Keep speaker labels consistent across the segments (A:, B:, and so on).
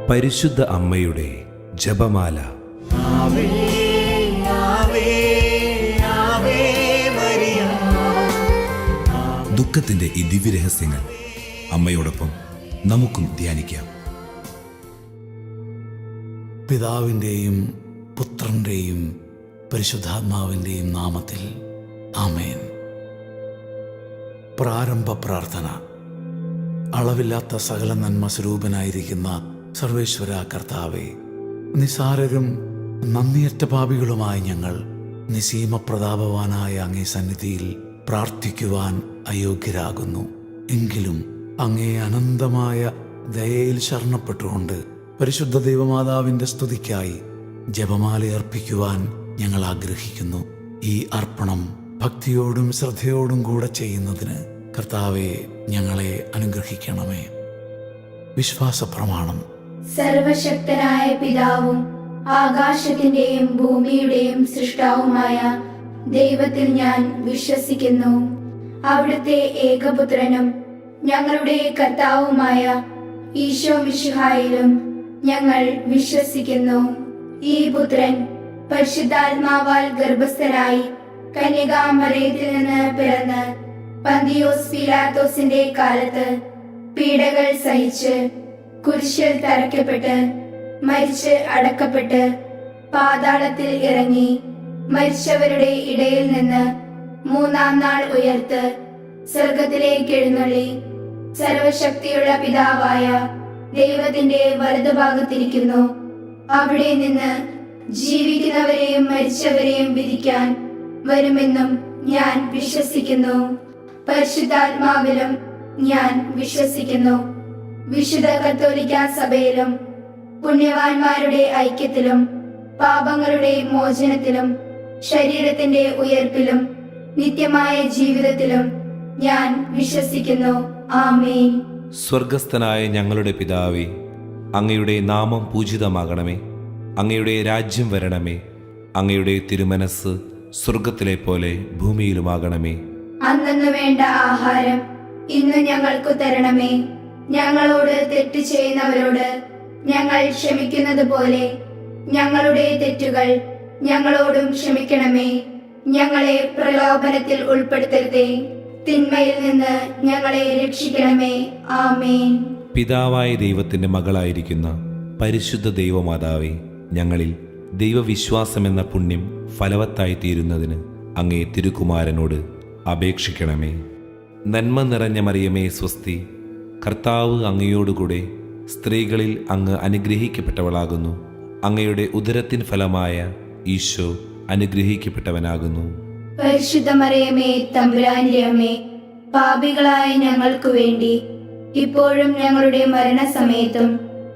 A: പരിശുദ്ധ അമ്മയുടെ ജപമാല.
B: ആവേ ആവേ ആവേ മരിയ.
A: ദുഃഖത്തിന്റെ ഈ ദിവ്യരഹസ്യങ്ങൾ അമ്മയോടൊപ്പം നമുക്കും ധ്യാനിക്കാം.
C: പിതാവിൻ്റെയും പുത്രൻ്റെയും പരിശുദ്ധാത്മാവിൻ്റെയും നാമത്തിൽ ആമേൻ. പ്രാരംഭ പ്രാർത്ഥന. അളവില്ലാത്ത സകല നന്മ സ്വരൂപനായിരിക്കുന്ന സർവേശ്വര കർത്താവേ, നിസാരരും നന്ദിയറ്റ പാപികളുമായ ഞങ്ങൾ നിസീമ പ്രതാപവാനായ അങ്ങേ സന്നിധിയിൽ പ്രാർത്ഥിക്കുവാൻ അയോഗ്യരാകുന്നു. എങ്കിലും അങ്ങേ അനന്തമായ ദയയിൽ ശരണപ്പെട്ടുകൊണ്ട് പരിശുദ്ധ ദൈവമാതാവിൻ്റെ സ്തുതിക്കായി ജപമാല അർപ്പിക്കുവാൻ ഞങ്ങൾ ആഗ്രഹിക്കുന്നു. ഈ അർപ്പണം ഭക്തിയോടും ശ്രദ്ധയോടും കൂടെ ചെയ്യുന്നതിന് കർത്താവെ ഞങ്ങളെ അനുഗ്രഹിക്കണമേ. വിശ്വാസ പ്രമാണം.
D: സർവശക്തനായ പിതാവും ആകാശത്തിന്റെയും ഭൂമിയുടെയും സൃഷ്ടാവുമായ ദൈവത്തിൽ ഞാൻ വിശ്വസിക്കുന്നു. അവിടുത്തെ ഏകപുത്രനും ഞങ്ങളുടെ കർത്താവുമായ ഈശോ മിശിഹായിലും ഞങ്ങൾ വിശ്വസിക്കുന്നു. ഈ പുത്രൻ പരിശുദ്ധാത്മാവാൽ ഗർഭസ്ഥനായി കന്യകാമറിയത്തിൽ നിന്ന് പിറന്ന് പന്തിയോസ് പീലാത്തോസിന്റെ കാലത്ത് പീഡകൾ സഹിച്ച് കുരിശിൽ തറയ്ക്കപ്പെട്ട് മരിച്ച് അടക്കപ്പെട്ട് പാതാളത്തിൽ ഇറങ്ങി മരിച്ചവരുടെ ഇടയിൽ നിന്ന് മൂന്നാം നാൾ ഉയർത്ത് സ്വർഗത്തിലേക്ക് എഴുന്നള്ളി സർവശക്തിയുള്ള പിതാവായ ദൈവത്തിന്റെ വലതുഭാഗത്തിരിക്കുന്നു. അവിടെ നിന്ന് ജീവിക്കുന്നവരെയും മരിച്ചവരെയും വിധിക്കാൻ വരുമെന്നും ഞാൻ വിശ്വസിക്കുന്നു. പരിശുദ്ധാത്മാവിലും ഞാൻ വിശ്വസിക്കുന്നു. വിശുദ്ധ കത്തോലിക്ക സഭയിലും പുണ്യവാന്മാരുടെ ഐക്യത്തിലും പാപങ്ങളുടെ മോചനത്തിലും ശരീരത്തിന്റെ ഉയർപ്പിലും നിത്യമായ ജീവിതത്തിലും ഞാൻ വിശ്വസിക്കുന്നു. ആമേൻ.
A: സ്വർഗസ്ഥനായ ഞങ്ങളുടെ പിതാവേ, അങ്ങയുടെ നാമം പൂജിതമാകണമേ. അങ്ങയുടെ രാജ്യം വരണമേ. അങ്ങയുടെ തിരുമനസ് സ്വർഗത്തിലെ പോലെ ഭൂമിയിലുമാകണമേ.
D: അന്നു വേണ്ട ആഹാരം ഇന്ന് ഞങ്ങൾക്ക് തരണമേ. ഞങ്ങളോട് തെറ്റ് ചെയ്യുന്നവരോട് ഞങ്ങൾ ക്ഷമിക്കുന്നത് പോലെ ഞങ്ങളുടെ തെറ്റുകൾ ഞങ്ങളോടും ക്ഷമിക്കണമേ. ഞങ്ങളെ പ്രലോഭനത്തിൽ ഉൾപ്പെടുത്തരുതേ, തിന്മയിൽ നിന്ന് ഞങ്ങളെ രക്ഷിക്കണമേ. ആമേൻ.
A: പിതാവായ ദൈവത്തിന്റെ മകളായിരിക്കുന്ന പരിശുദ്ധ ദൈവമാതാവേ, ഞങ്ങളിൽ ദൈവവിശ്വാസമെന്ന പുണ്യം ഫലവത്തായി തീരുന്നതിന് അങ്ങേ തിരുക്കുമാരനോട് അപേക്ഷിക്കണമേ. നന്മ നിറഞ്ഞ മറിയമേ സ്വസ്തി, കർത്താവ് അങ്ങയോടുകൂടെ സ്ത്രീകളിൽ അങ്ങ് അനുഗ്രഹിക്കപ്പെട്ടവളാകുന്നു. അങ്ങയുടെ ഉദരത്തിൻ ഫലമായ ഈശോ അനുഗ്രഹിക്കപ്പെട്ടവനാകുന്നു.
D: പരിശുദ്ധ മറിയമേ തമ്പുരാന്റെ അമ്മേ, പാപികളായ ഞങ്ങൾക്ക് വേണ്ടി ഇപ്പോഴും ഞങ്ങളുടെ മരണസമയത്തും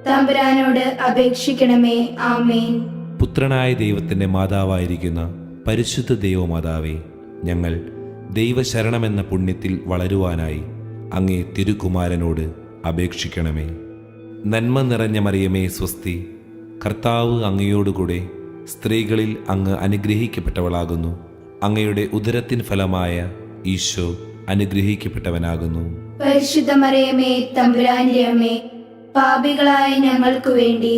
D: തമ്പുരാനോട് അപേക്ഷിക്കണമേ. ആമേൻ.
A: പുത്രനായ ദൈവത്തിന്റെ മാതാവായിരിക്കുന്ന പരിശുദ്ധ ദൈവമാതാവേ, ഞങ്ങൾ ദൈവശരണമെന്ന പുണ്യത്തിൽ വളരുവാനായി അങ്ങേ തിരുക്കുമാരനോട് അപേക്ഷിക്കണമേ. നന്മ നിറഞ്ഞ മറിയമേ സ്വസ്തി, കർത്താവ് അങ്ങയോടുകൂടെ സ്ത്രീകളിൽ അങ്ങ് അനുഗ്രഹിക്കപ്പെട്ടവളാകുന്നു. അങ്ങയുടെ ഉദരത്തിൻ ഫലമായ ഈശോ അനുഗ്രഹിക്കപ്പെട്ടവനാകുന്നു.
D: പരിശുദ്ധ മറിയമേ തമ്പുരാന്റെ അമ്മേ, പാപികളായ ഞങ്ങൾക്ക് വേണ്ടി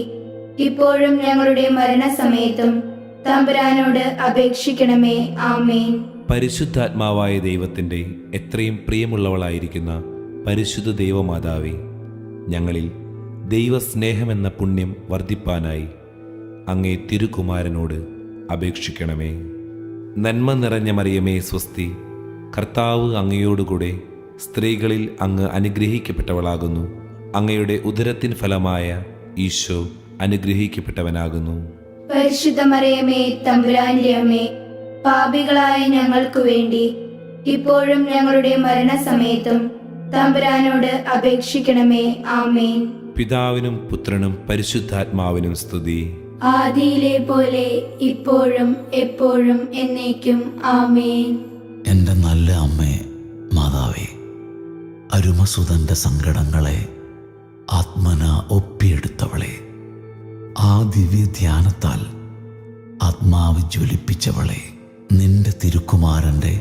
D: ഇപ്പോഴും ഞങ്ങളുടെ മരണസമയത്തും തമ്പുരാനോട് അപേക്ഷിക്കണമേ. ആമേൻ.
A: പരിശുദ്ധാത്മാവായ ദൈവത്തിൻ്റെ എത്രയും പ്രിയമുള്ളവളായിരിക്കുന്ന പരിശുദ്ധ ദൈവമാതാവേ, ഞങ്ങളിൽ ദൈവസ്നേഹമെന്ന പുണ്യം വർദ്ധിപ്പാനായി അങ്ങേ തിരുക്കുമാരനോട് അപേക്ഷിക്കണമേ. നന്മ നിറഞ്ഞ മറിയമേ സ്വസ്തി, കർത്താവ് അങ്ങയോടുകൂടെ സ്ത്രീകളിൽ അങ്ങ് അനുഗ്രഹിക്കപ്പെട്ടവളാകുന്നു. അങ്ങയുടെ ഉദരത്തിൻ ഫലമായ ഈശോ അനുഗ്രഹിക്കപ്പെട്ടവനാകുന്നു.
D: പരിശുദ്ധ മറിയമേ തമ്പുരാന്റെ അമ്മേ, പാപികളായ ഞങ്ങൾക്ക് വേണ്ടി ഇപ്പോഴും ഞങ്ങളുടെ മരണസമയത്തും തമ്പുരാനോട് അപേക്ഷിക്കണമേ. ആമേൻ.
A: പിതാവിനും പുത്രനും പരിശുദ്ധാത്മാവിനും സ്തുതി.
D: ആദിയിലെ പോലെ ഇപ്പോഴും എപ്പോഴും എന്നേക്കും. ആമേൻ.
C: എൻ്റെ നല്ല അമ്മേ മാതാവേ, അരുമസുതൻ്റെ സങ്കടങ്ങളെ ആത്മന ഒപ്പിയെടുത്തവളെ, ആ ദിവ്യ ധ്യാനത്താൽ ആത്മാവ് ജ്വലിപ്പിച്ചവളെ, നിന്റെ തിരുക്കുമാരൻ്റെ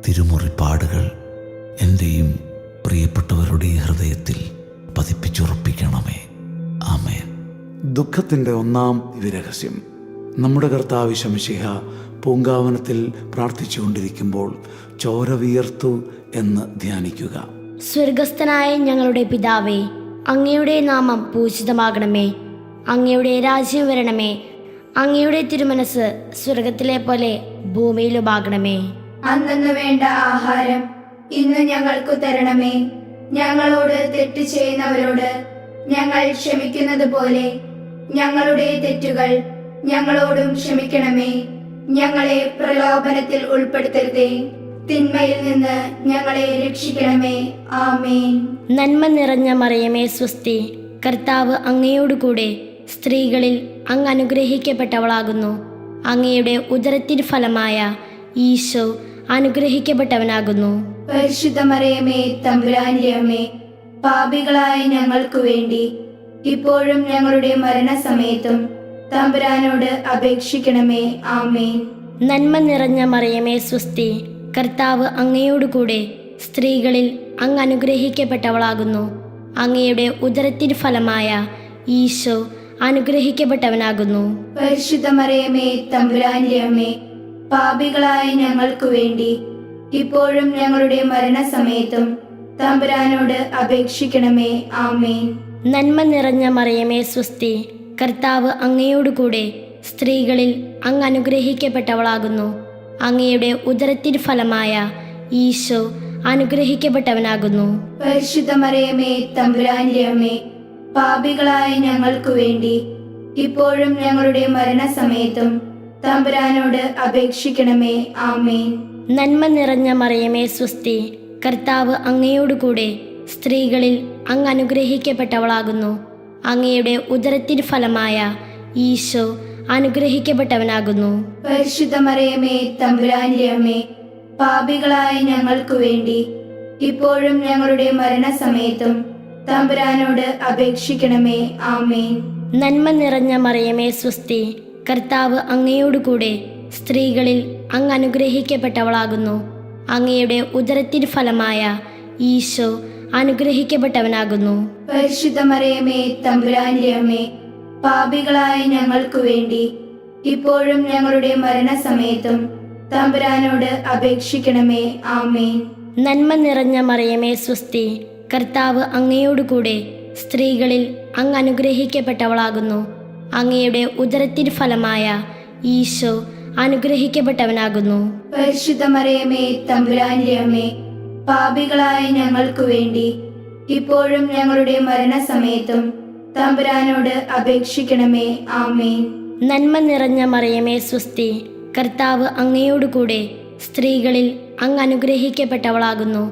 C: തിരുമുറിപ്പാടുകൾ എൻ്റെയും പ്രിയപ്പെട്ടവരുടെ ഹൃദയത്തിൽ പതിപ്പിച്ചുറപ്പിക്കണമേ. ആമേൻ. ദുഃഖത്തിൻ്റെ ഒന്നാം ദിവ്യരഹസ്യം. നമ്മുടെ കർത്താവ് ശംശിഹ പൂങ്കാവനത്തിൽ പ്രാർത്ഥിച്ചുകൊണ്ടിരിക്കുമ്പോൾ ചോര വിയർത്തു എന്ന് ധ്യാനിക്കുക.
E: സ്വർഗസ്ഥനായ ഞങ്ങളുടെ പിതാവേ, അങ്ങയുടെ നാമം പൂജിതമാകണമേ. അങ്ങയുടെ രാജ്യം വരണമേ. അങ്ങയുടെ തിരുമനസ് സ്വർഗത്തിലെ പോലെ ഭൂമിയിലുമാകണമേ.
D: അന്നു വേണ്ട ആഹാരം ഇന്ന് ഞങ്ങൾക്ക് തരണമേ. ഞങ്ങളോട് തെറ്റ് ചെയ്യുന്നവരോട് ഞങ്ങൾ ക്ഷമിക്കുന്നത് പോലെ ഞങ്ങളുടെ തെറ്റുകൾ ഞങ്ങളോടും ക്ഷമിക്കണമേ. ഞങ്ങളെ പ്രലോഭനത്തിൽ ഉൾപ്പെടുത്തരുതേ, തിന്മയിൽ നിന്ന് ഞങ്ങളെ രക്ഷിക്കണമേ. ആമേൻ.
E: നന്മ നിറഞ്ഞ മറിയമേ സ്വസ്തി, കർത്താവ് അങ്ങയോടുകൂടെ സ്ത്രീകളിൽ അങ്ങ് അനുഗ്രഹിക്കപ്പെട്ടവളാകുന്നു. അങ്ങയുടെ ഉദരത്തിൻ ഫലമായ ഈശോ അനുഗ്രഹിക്കപ്പെട്ടവനാകുന്നു.
D: പരിശുദ്ധ മറിയമേ തമ്പുരാന്റെ അമ്മേ, പാപികളായ ഞങ്ങൾക്ക് വേണ്ടി ഇപ്പോഴും ഞങ്ങളുടെ മരണസമയത്തും തമ്പുരാനോട് അപേക്ഷിക്കണമേ. ആമേൻ.
E: നന്മ നിറഞ്ഞ മറിയമേ സ്വസ്തി, കർത്താവ് അങ്ങയോടുകൂടെ സ്ത്രീകളിൽ അങ്ങ് അനുഗ്രഹിക്കപ്പെട്ടവളാകുന്നു. അങ്ങയുടെ ഉദരത്തിൻ ഫലമായ ഈശോ അനുഗ്രഹിക്കപ്പെട്ടവനാകുന്നു.
D: പരിശുദ്ധ മറിയമേ തമ്പുരാന്റെ അമ്മേ, പാപികളായ ഞങ്ങൾക്ക് വേണ്ടി ഇപ്പോഴും ഞങ്ങളുടെ മരണസമയത്തും തമ്പുരാനോട് അപേക്ഷിക്കണമേ. ആമേൻ.
E: നന്മ നിറഞ്ഞ മറിയമേ സ്വസ്തി, കർത്താവ് അങ്ങയോടുകൂടെ സ്ത്രീകളിൽ അങ്ങ് അനുഗ്രഹിക്കപ്പെട്ടവളാകുന്നു. അങ്ങയുടെ ഉദരത്തിൻ ഫലമായ ഈശോ അനുഗ്രഹിക്കപ്പെട്ടവനാകുന്നു.
D: പരിശുദ്ധ മറിയമേ തമ്പുരാന്റെ അമ്മേ, പാപികളായ ഞങ്ങൾക്ക് വേണ്ടി ഇപ്പോഴും ഞങ്ങളുടെ മരണസമയത്തും തമ്പുരാനോട് അപേക്ഷിക്കണമേ. ആമേൻ.
E: നന്മ നിറഞ്ഞ മറിയമേ സ്വസ്തി, കർത്താവ് അങ്ങയോടുകൂടെ സ്ത്രീകളിൽ അങ്ങ് അനുഗ്രഹിക്കപ്പെട്ടവളാകുന്നു. അങ്ങയുടെ ഉദരത്തിൻ ഫലമായ ഈശോ അനുഗ്രഹിക്കപ്പെട്ടവനാകുന്നു.
D: പരിശുദ്ധ മറിയമേ തമ്പുരാന്റെ അമ്മേ, പാപികളായ ഞങ്ങൾക്ക് വേണ്ടി ഇപ്പോഴും ഞങ്ങളുടെ മരണസമയത്തും തമ്പുരാനോട് അപേക്ഷിക്കണമേ. ആമേൻ.
E: നന്മ നിറഞ്ഞ മറിയമേ സ്വസ്തി, കർത്താവ് അങ്ങയോടുകൂടെ സ്ത്രീകളിൽ അങ്ങ് അനുഗ്രഹിക്കപ്പെട്ടവളാകുന്നു. അങ്ങയുടെ ഉദരത്തിൻ ഫലമായ ഈശോ അനുഗ്രഹിക്കപ്പെട്ടവനാകുന്നു.
D: പരിശുദ്ധ മറിയമേ തമ്പുരാന്റെ അമ്മേ, പാപികളായ ഞങ്ങൾക്ക് വേണ്ടി ഇപ്പോഴും ഞങ്ങളുടെ മരണസമയത്തും തമ്പുരാനോട് അപേക്ഷിക്കണമേ. ആമേൻ.
E: നന്മ നിറഞ്ഞ മറിയമേ സ്വസ്തി, കർത്താവ് അങ്ങയോടുകൂടെ സ്ത്രീകളിൽ അങ്ങ് അനുഗ്രഹിക്കപ്പെട്ടവളാകുന്നു. അങ്ങയുടെ ഉദരത്തിൻ ഫലമായ ഈശോ അനുഗ്രഹിക്കപ്പെട്ടവനാകുന്നു.
D: പരിശുദ്ധ മറിയമേ തമ്പുരാന്റെ അമ്മേ, പാപികളായ ഞങ്ങൾക്ക് വേണ്ടി ഇപ്പോഴും ഞങ്ങളുടെ മരണസമയത്തും തമ്പുരാനോട് അപേക്ഷിക്കണമേ. ആമേൻ.
E: നന്മ നിറഞ്ഞ മറിയമേ സ്വസ്തി, കർത്താവ് അങ്ങയോടുകൂടെ സ്ത്രീകളിൽ അങ്ങ് അനുഗ്രഹിക്കപ്പെട്ടവളാകുന്നു.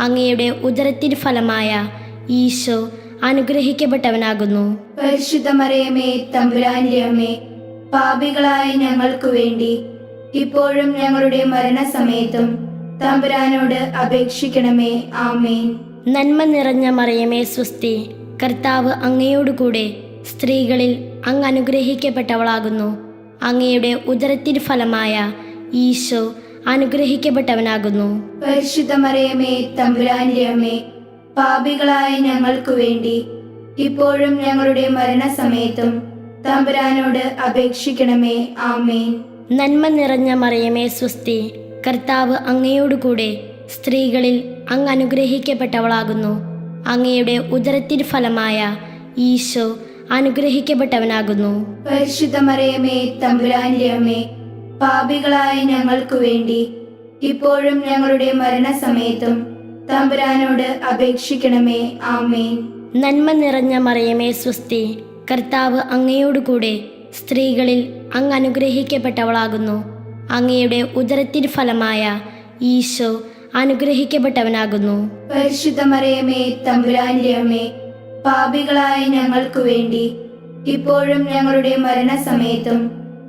E: അങ്ങയുടെ ഉദരത്തിൻ ഫലമായ ഈശോ അനുഗ്രഹിക്കപ്പെട്ടവനാകുന്നു.
D: പരിശുദ്ധ മറിയമേ തമ്പുരാന്റെ അമ്മേ, പാപികളായ ഞങ്ങൾക്ക് വേണ്ടി ഇപ്പോഴും ഞങ്ങളുടെ മരണസമയത്തും തമ്പുരാനോട് അപേക്ഷിക്കണമേ. ആമേൻ.
E: നന്മ നിറഞ്ഞ മറിയമേ സ്വസ്തി, കർത്താവ് അങ്ങയോടുകൂടെ സ്ത്രീകളിൽ അങ്ങ് അനുഗ്രഹിക്കപ്പെട്ടവളാകുന്നു. അങ്ങയുടെ ഉദരത്തിൻ ഫലമായ ഈശോ അനുഗ്രഹിക്കപ്പെട്ടവനാകുന്നു.
D: പരിശുദ്ധ മറിയമേ തമ്പുരാന്റെ അമ്മേ, പാപികളായ ഞങ്ങൾക്ക് വേണ്ടി ഇപ്പോഴും ഞങ്ങളുടെ മരണസമയത്തും തമ്പുരാനോട് അപേക്ഷിക്കണമേ. ആമേൻ.
E: നന്മ നിറഞ്ഞ മറിയമേ സ്വസ്തി, കർത്താവ് അങ്ങയോടുകൂടെ സ്ത്രീകളിൽ അങ്ങ് അനുഗ്രഹിക്കപ്പെട്ടവളാകുന്നു. അങ്ങയുടെ ഉദരത്തിൻ ഫലമായ ഈശോ അനുഗ്രഹിക്കപ്പെട്ടവനാകുന്നു.
D: പരിശുദ്ധ മറിയമേ തമ്പുരാന്റെ അമ്മേ, പാപികളായ ഞങ്ങൾക്ക് വേണ്ടി ഇപ്പോഴും ഞങ്ങളുടെ മരണസമയത്തും തമ്പുരാനോട് അപേക്ഷിക്കണമേ. ആമേൻ.
E: നന്മ നിറഞ്ഞ മറിയമേ സ്വസ്തി, കർത്താവ് അങ്ങയോടുകൂടെ സ്ത്രീകളിൽ അങ്ങ് അനുഗ്രഹിക്കപ്പെട്ടവളാകുന്നു. അങ്ങയുടെ ഉദരത്തിൻ ഫലമായ ഈശോ അനുഗ്രഹിക്കപ്പെട്ടവനാകുന്നു.
D: പരിശുദ്ധ മറിയമേ തമ്പുരാന്റെ അമ്മേ, പാപികളായ ഞങ്ങൾക്ക് വേണ്ടി ഇപ്പോഴും ഞങ്ങളുടെ മരണസമയത്തും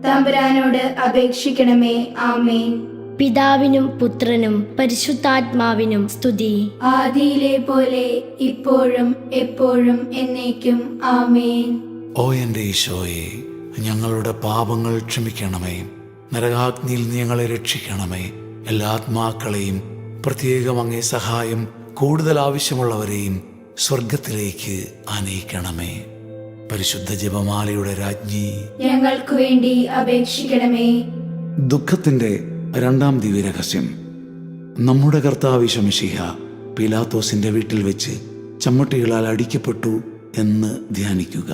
D: തമ്പുരാനോട് അപേക്ഷിക്കണമേ. ആമേൻ.
E: പിതാവിനും പുത്രനും പരിശുദ്ധാത്മാവിനും സ്തുതി.
D: ആദിയിലെ പോലെ ഇപ്പോഴും എപ്പോഴും എന്നേക്കും. ആമേൻ.
C: ഓ എൻ്റെ ഈശോയെ, ഞങ്ങളുടെ പാപങ്ങൾ ക്ഷമിക്കണമേ. നരകാഗ്നിയിൽ നീ ഞങ്ങളെ രക്ഷിക്കണമേ. എല്ലാ ആത്മാക്കളെയും, പ്രത്യേകം അങ്ങേ സഹായം കൂടുതൽ ആവശ്യമുള്ളവരെയും സ്വർഗത്തിലേക്ക് ആനയിക്കണമേ. പരിശുദ്ധ ജപമാലയുടെ രാജ്ഞി,
D: ഞങ്ങൾക്കു വേണ്ടി അപേക്ഷിക്കണമേ.
C: ദുഃഖത്തിന്റെ രണ്ടാം ദിവ്യരഹസ്യം. നമ്മുടെ കർത്താവ് ഈശോ മിശിഹ പീലാത്തോസിന്റെ വീട്ടിൽ വെച്ച് ചമ്മട്ടികളാൽ അടിക്കപ്പെട്ടു എന്ന് ധ്യാനിക്കുക.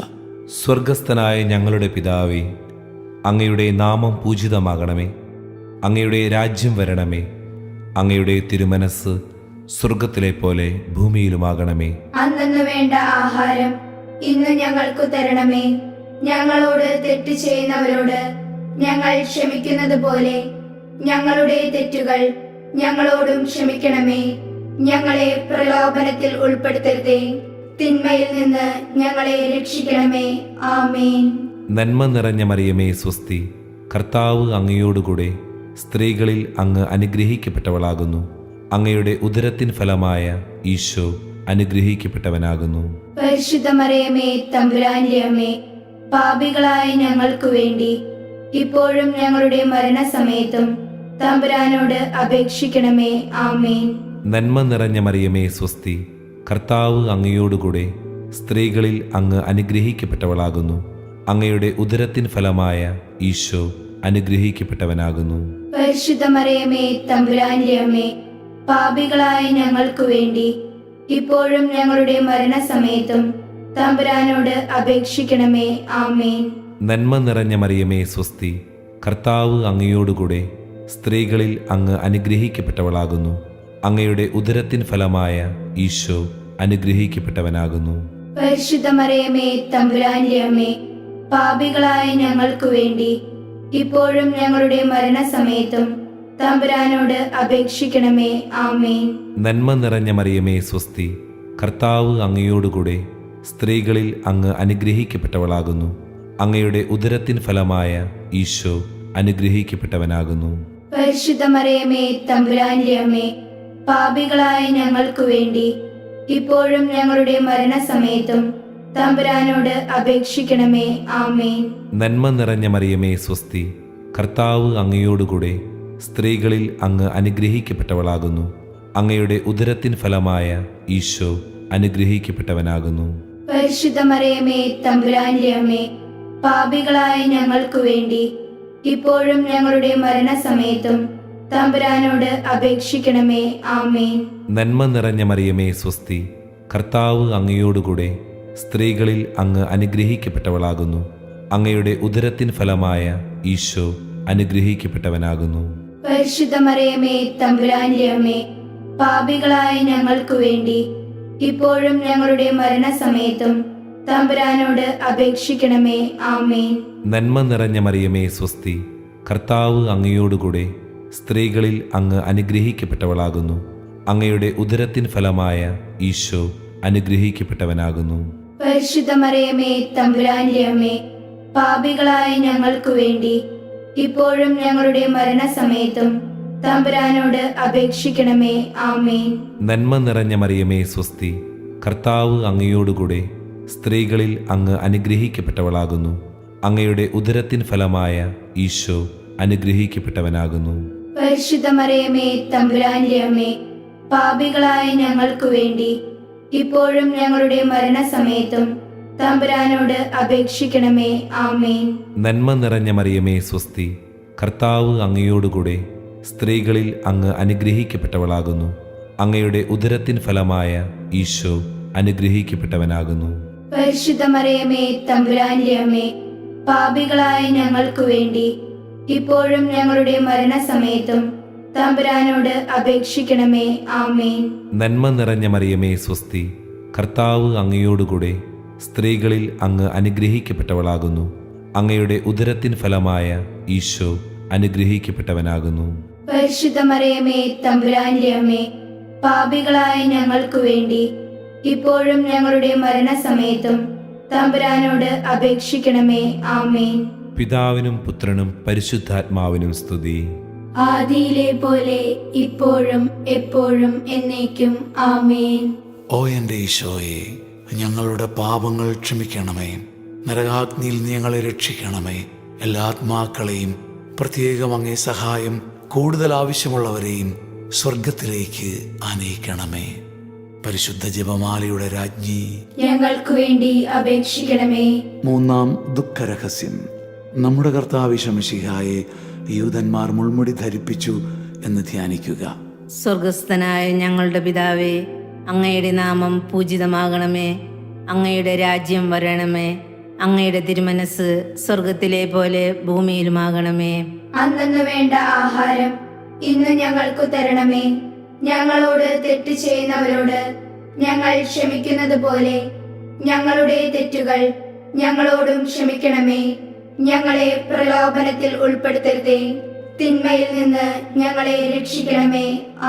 A: സ്വർഗസ്ഥനായ ഞങ്ങളുടെ പിതാവേ, അങ്ങയുടെ നാമം പൂജിതമാകണമേ. അങ്ങയുടെ രാജ്യം വരണമേ. അങ്ങയുടെ തിരുമനസ് സ്വർഗത്തിലെ പോലെ ഭൂമിയിലുമാകണമേ.
D: അന്നു വേണ്ട ആഹാരം ഇന്ന് ഞങ്ങൾക്കു തരണമേ. ഞങ്ങളോട് തെറ്റ് ചെയ്യുന്നവരോട് ഞങ്ങൾ ക്ഷമിക്കുന്നത് പോലെ ഞങ്ങളുടെ തെറ്റുകൾ ഞങ്ങളോടും ക്ഷമിക്കണമേ. ഞങ്ങളെ പ്രലോഭനത്തിൽ ഉൾപ്പെടുത്തരുതേ, തിന്മയിൽ നിന്ന് ഞങ്ങളെ രക്ഷിക്കണമേ. ആമേൻ.
A: നന്മ നിറഞ്ഞ മറിയമേ സ്വസ്തി, കർത്താവ് അങ്ങയോടുകൂടെ സ്ത്രീകളിൽ അങ്ങ് അനുഗ്രഹിക്കപ്പെട്ടവളാകുന്നു. അങ്ങയുടെ ഉദരത്തിൻ ഫലമായ ഈശോ അനുഗ്രഹിക്കപ്പെട്ടവനാകുന്നു.
D: പരിശുദ്ധ മറിയമേ തമ്പുരാന്റെ അമ്മേ, പാപികളായ ഞങ്ങൾക്കു വേണ്ടി ഇപ്പോഴും ഞങ്ങളുടെ മരണസമയത്തും തമ്പുരാനോട് അപേക്ഷിക്കണമേ. ആമേൻ.
A: നന്മ നിറഞ്ഞ മറിയമേ സ്വസ്തി, കർത്താവ് അങ്ങയോടുകൂടെ സ്ത്രീകളിൽ അങ്ങ് അനുഗ്രഹിക്കപ്പെട്ടവളാകുന്നു. അങ്ങയുടെ ഉദരത്തിൻ ഫലമായ ഈശോ അനുഗ്രഹിക്കപ്പെട്ടവനാകുന്നു.
D: പരിശുദ്ധ മറിയമേ തമ്പുരാന്റെ അമ്മേ, പാപികളായ ഞങ്ങൾക്കു വേണ്ടി ഇപ്പോഴും ഞങ്ങളുടെ മരണസമയത്തും തമ്പുരാനോട് അപേക്ഷിക്കണമേ. ആമേൻ.
A: നന്മ നിറഞ്ഞ മറിയമേ സ്വസ്തി, കർത്താവ് അങ്ങയോടുകൂടെ സ്ത്രീകളിൽ അങ്ങ് അനുഗ്രഹിക്കപ്പെട്ടവളാകുന്നു. അങ്ങയുടെ ഉദരത്തിൻ ഫലമായ ഈശോ അനുഗ്രഹിക്കപ്പെട്ടവനാകുന്നു.
D: പരിശുദ്ധ മറിയമേ തമ്പുരാന്റെ അമ്മേ, പാപികളായ ഞങ്ങൾക്കു വേണ്ടി ഇപ്പോഴും ഞങ്ങളുടെ മരണസമയത്തും തമ്പുരാനോട് അപേക്ഷിക്കണമേ. ആമേൻ.
A: നന്മ നിറഞ്ഞ മറിയമേ സ്വസ്തി, കർത്താവ് അങ്ങയോടുകൂടെ സ്ത്രീകളിൽ അങ്ങ് അനുഗ്രഹിക്കപ്പെട്ടവളാകുന്നു. അങ്ങയുടെ ഉദരത്തിൻ ഫലമായ ഈശോ അനുഗ്രഹിക്കപ്പെട്ടവനാകുന്നു.
D: പരിശുദ്ധ മറിയമേ തമ്പുരാന്റെ അമ്മേ, പാപികളായ ഞങ്ങൾക്കു വേണ്ടി ഇപ്പോഴും ഞങ്ങളുടെ മരണസമയത്തും തമ്പുരാനോട് അപേക്ഷിക്കണമേ. ആമേൻ.
A: നന്മ നിറഞ്ഞ മറിയമേ സ്വസ്തി, കർത്താവ് അങ്ങയോടുകൂടെ സ്ത്രീകളിൽ അങ്ങ് അനുഗ്രഹിക്കപ്പെട്ടവളാകുന്നു. അങ്ങയുടെ ഉദരത്തിൻ ഫലമായ ഈശോ അനുഗ്രഹിക്കപ്പെട്ടവനാകുന്നു.
D: പരിശുദ്ധ മറിയമേ തമ്പുരാന്റെ അമ്മേ, പാപികളായ ഞങ്ങൾക്കു വേണ്ടി ഇപ്പോഴും ഞങ്ങളുടെ മരണസമയത്തും തമ്പുരാനോട് അപേക്ഷിക്കണമേ. ആമേൻ.
A: നന്മ നിറഞ്ഞ മറിയമേ സ്വസ്തി, കർത്താവ് അങ്ങയോടുകൂടെ സ്ത്രീകളിൽ അങ്ങ് അനുഗ്രഹിക്കപ്പെട്ടവളാകുന്നു. അങ്ങയുടെ ഉദരത്തിൻ ഫലമായ ഈശോ അനുഗ്രഹിക്കപ്പെട്ടവനാകുന്നു.
D: പരിശുദ്ധ മറിയമേ തമ്പുരാന്റെ അമ്മേ, പാപികളായ ഞങ്ങൾക്കു വേണ്ടി ഇപ്പോഴും ഞങ്ങളുടെ മരണസമയത്തും തമ്പുരാനോട് അപേക്ഷിക്കണമേ. ആമേൻ.
A: നന്മ നിറഞ്ഞ മറിയമേ സ്വസ്തി, കർത്താവ് അങ്ങയോടുകൂടെ സ്ത്രീകളിൽ അങ്ങ് അനുഗ്രഹിക്കപ്പെട്ടവളാകുന്നു. അങ്ങയുടെ ഉദരത്തിൻ ഫലമായ ഈശോ അനുഗ്രഹിക്കപ്പെട്ടവനാകുന്നു.
D: പരിശുദ്ധ മറിയമേ തമ്പുരാന്റെ അമ്മേ, പാപികളായ ഞങ്ങൾക്കു വേണ്ടി ഇപ്പോഴും ഞങ്ങളുടെ മരണസമയത്തും തമ്പുരാനോട് അപേക്ഷിക്കണമേ. ആമേൻ.
A: നന്മ നിറഞ്ഞ മറിയമേ സ്വസ്തി, കർത്താവ് അങ്ങയോടുകൂടെ സ്ത്രീകളിൽ അങ്ങ് അനുഗ്രഹിക്കപ്പെട്ടവളാകുന്നു. അങ്ങയുടെ ഉദരത്തിൻ ഫലമായ ഈശോ അനുഗ്രഹിക്കപ്പെട്ടവനാകുന്നു.
D: പരിശുദ്ധ മറിയമേ തമ്പുരാന്റെ അമ്മേ, പാപികളായ ഞങ്ങൾക്കു വേണ്ടി ഇപ്പോഴും ഞങ്ങളുടെ മരണസമയത്തും തമ്പുരാനോട് അപേക്ഷിക്കണമേ. ആമേൻ.
A: നന്മ നിറഞ്ഞ മറിയമേ സ്വസ്തി, കർത്താവ് അങ്ങയോടുകൂടെ സ്ത്രീകളിൽ അങ്ങ് അനുഗ്രഹിക്കപ്പെട്ടവളാകുന്നു. അങ്ങയുടെ ഉദരത്തിൻ ഫലമായ ഈശോ അനുഗ്രഹിക്കപ്പെട്ടവനാകുന്നു.
D: പരിശുദ്ധ മറിയമേ തമ്പുരാന്റെ അമ്മേ, പാപികളായ ഞങ്ങൾക്കു വേണ്ടി ഇപ്പോഴും ഞങ്ങളുടെ മരണസമയത്തും തമ്പുരാനോട് അപേക്ഷിക്കണമേ. ആമേൻ.
A: നന്മ നിറഞ്ഞ മറിയമേ സ്വസ്തി, കർത്താവ് അങ്ങയോടുകൂടെ സ്ത്രീകളിൽ അങ്ങ് അനുഗ്രഹിക്കപ്പെട്ടവളാകുന്നു. അങ്ങയുടെ ഉദരത്തിൻ ഫലമായ ഈശോ അനുഗ്രഹിക്കപ്പെട്ടവനാകുന്നു.
D: പരിശുദ്ധ മറിയമേ തമ്പുരാന്റെ അമ്മേ, പാപികളായ ഞങ്ങൾക്കു വേണ്ടി ഇപ്പോഴും ഞങ്ങളുടെ മരണസമയത്തും തമ്പുരാനോട് അപേക്ഷിക്കണമേ. ആമേൻ.
A: പിതാവിനും പുത്രനും പരിശുദ്ധാത്മാവിനും സ്തുതി.
D: ആദിയിലെ പോലെ ഇപ്പോഴും എപ്പോഴും എന്നേക്കും. ആമേൻ.
C: ഓ എൻ്റെ ഈശോയെ, ഞങ്ങളുടെ പാപങ്ങൾ ക്ഷമിക്കണമേ. നരകാഗ്നിയിൽ നീ ഞങ്ങളെ രക്ഷിക്കണമേ. എല്ലാ ആത്മാക്കളെയും, പ്രത്യേകം അങ്ങേ സഹായം കൂടുതൽ ആവശ്യമുള്ളവരെയും സ്വർഗത്തിലേക്ക് ആനയിക്കണമേ. പരിശുദ്ധ ജപമാലയുടെ രാജ്ഞി,
D: ഞങ്ങൾക്കു വേണ്ടി അപേക്ഷിക്കണമേ.
C: മൂന്നാം ദുഃഖരഹസ്യം. നമ്മുടെ കർത്താവ് ശമശിഹായെ യൂതന്മാർ മുൾമുടി ധരിപ്പിച്ചു എന്ന് ധ്യാനിക്കുക.
F: സ്വർഗസ്ഥനായ ഞങ്ങളുടെ പിതാവേ, അങ്ങയുടെ നാമം പൂജിതമാകണമേ. അങ്ങയുടെ രാജ്യം വരണമേ. അങ്ങയുടെ തിരുമനസ് സ്വർഗത്തിലെ പോലെ ഭൂമിയിലുമാകണമേ.
D: അന്നു വേണ്ട ആഹാരം ഇന്ന് ഞങ്ങൾക്കു തരണമേ. ഞങ്ങളോട് തെറ്റ് ചെയ്യുന്നവരോട് ഞങ്ങൾ ക്ഷമിക്കുന്നത് പോലെ ഞങ്ങളുടെ തെറ്റുകൾ ഞങ്ങളോടും ക്ഷമിക്കണമേ. ഞങ്ങളെ പ്രലോഭനത്തിൽ ഉൾപ്പെടുത്തരുതേ, തിന്മയിൽ നിന്ന് ഞങ്ങളെ രക്ഷിക്കണമേ.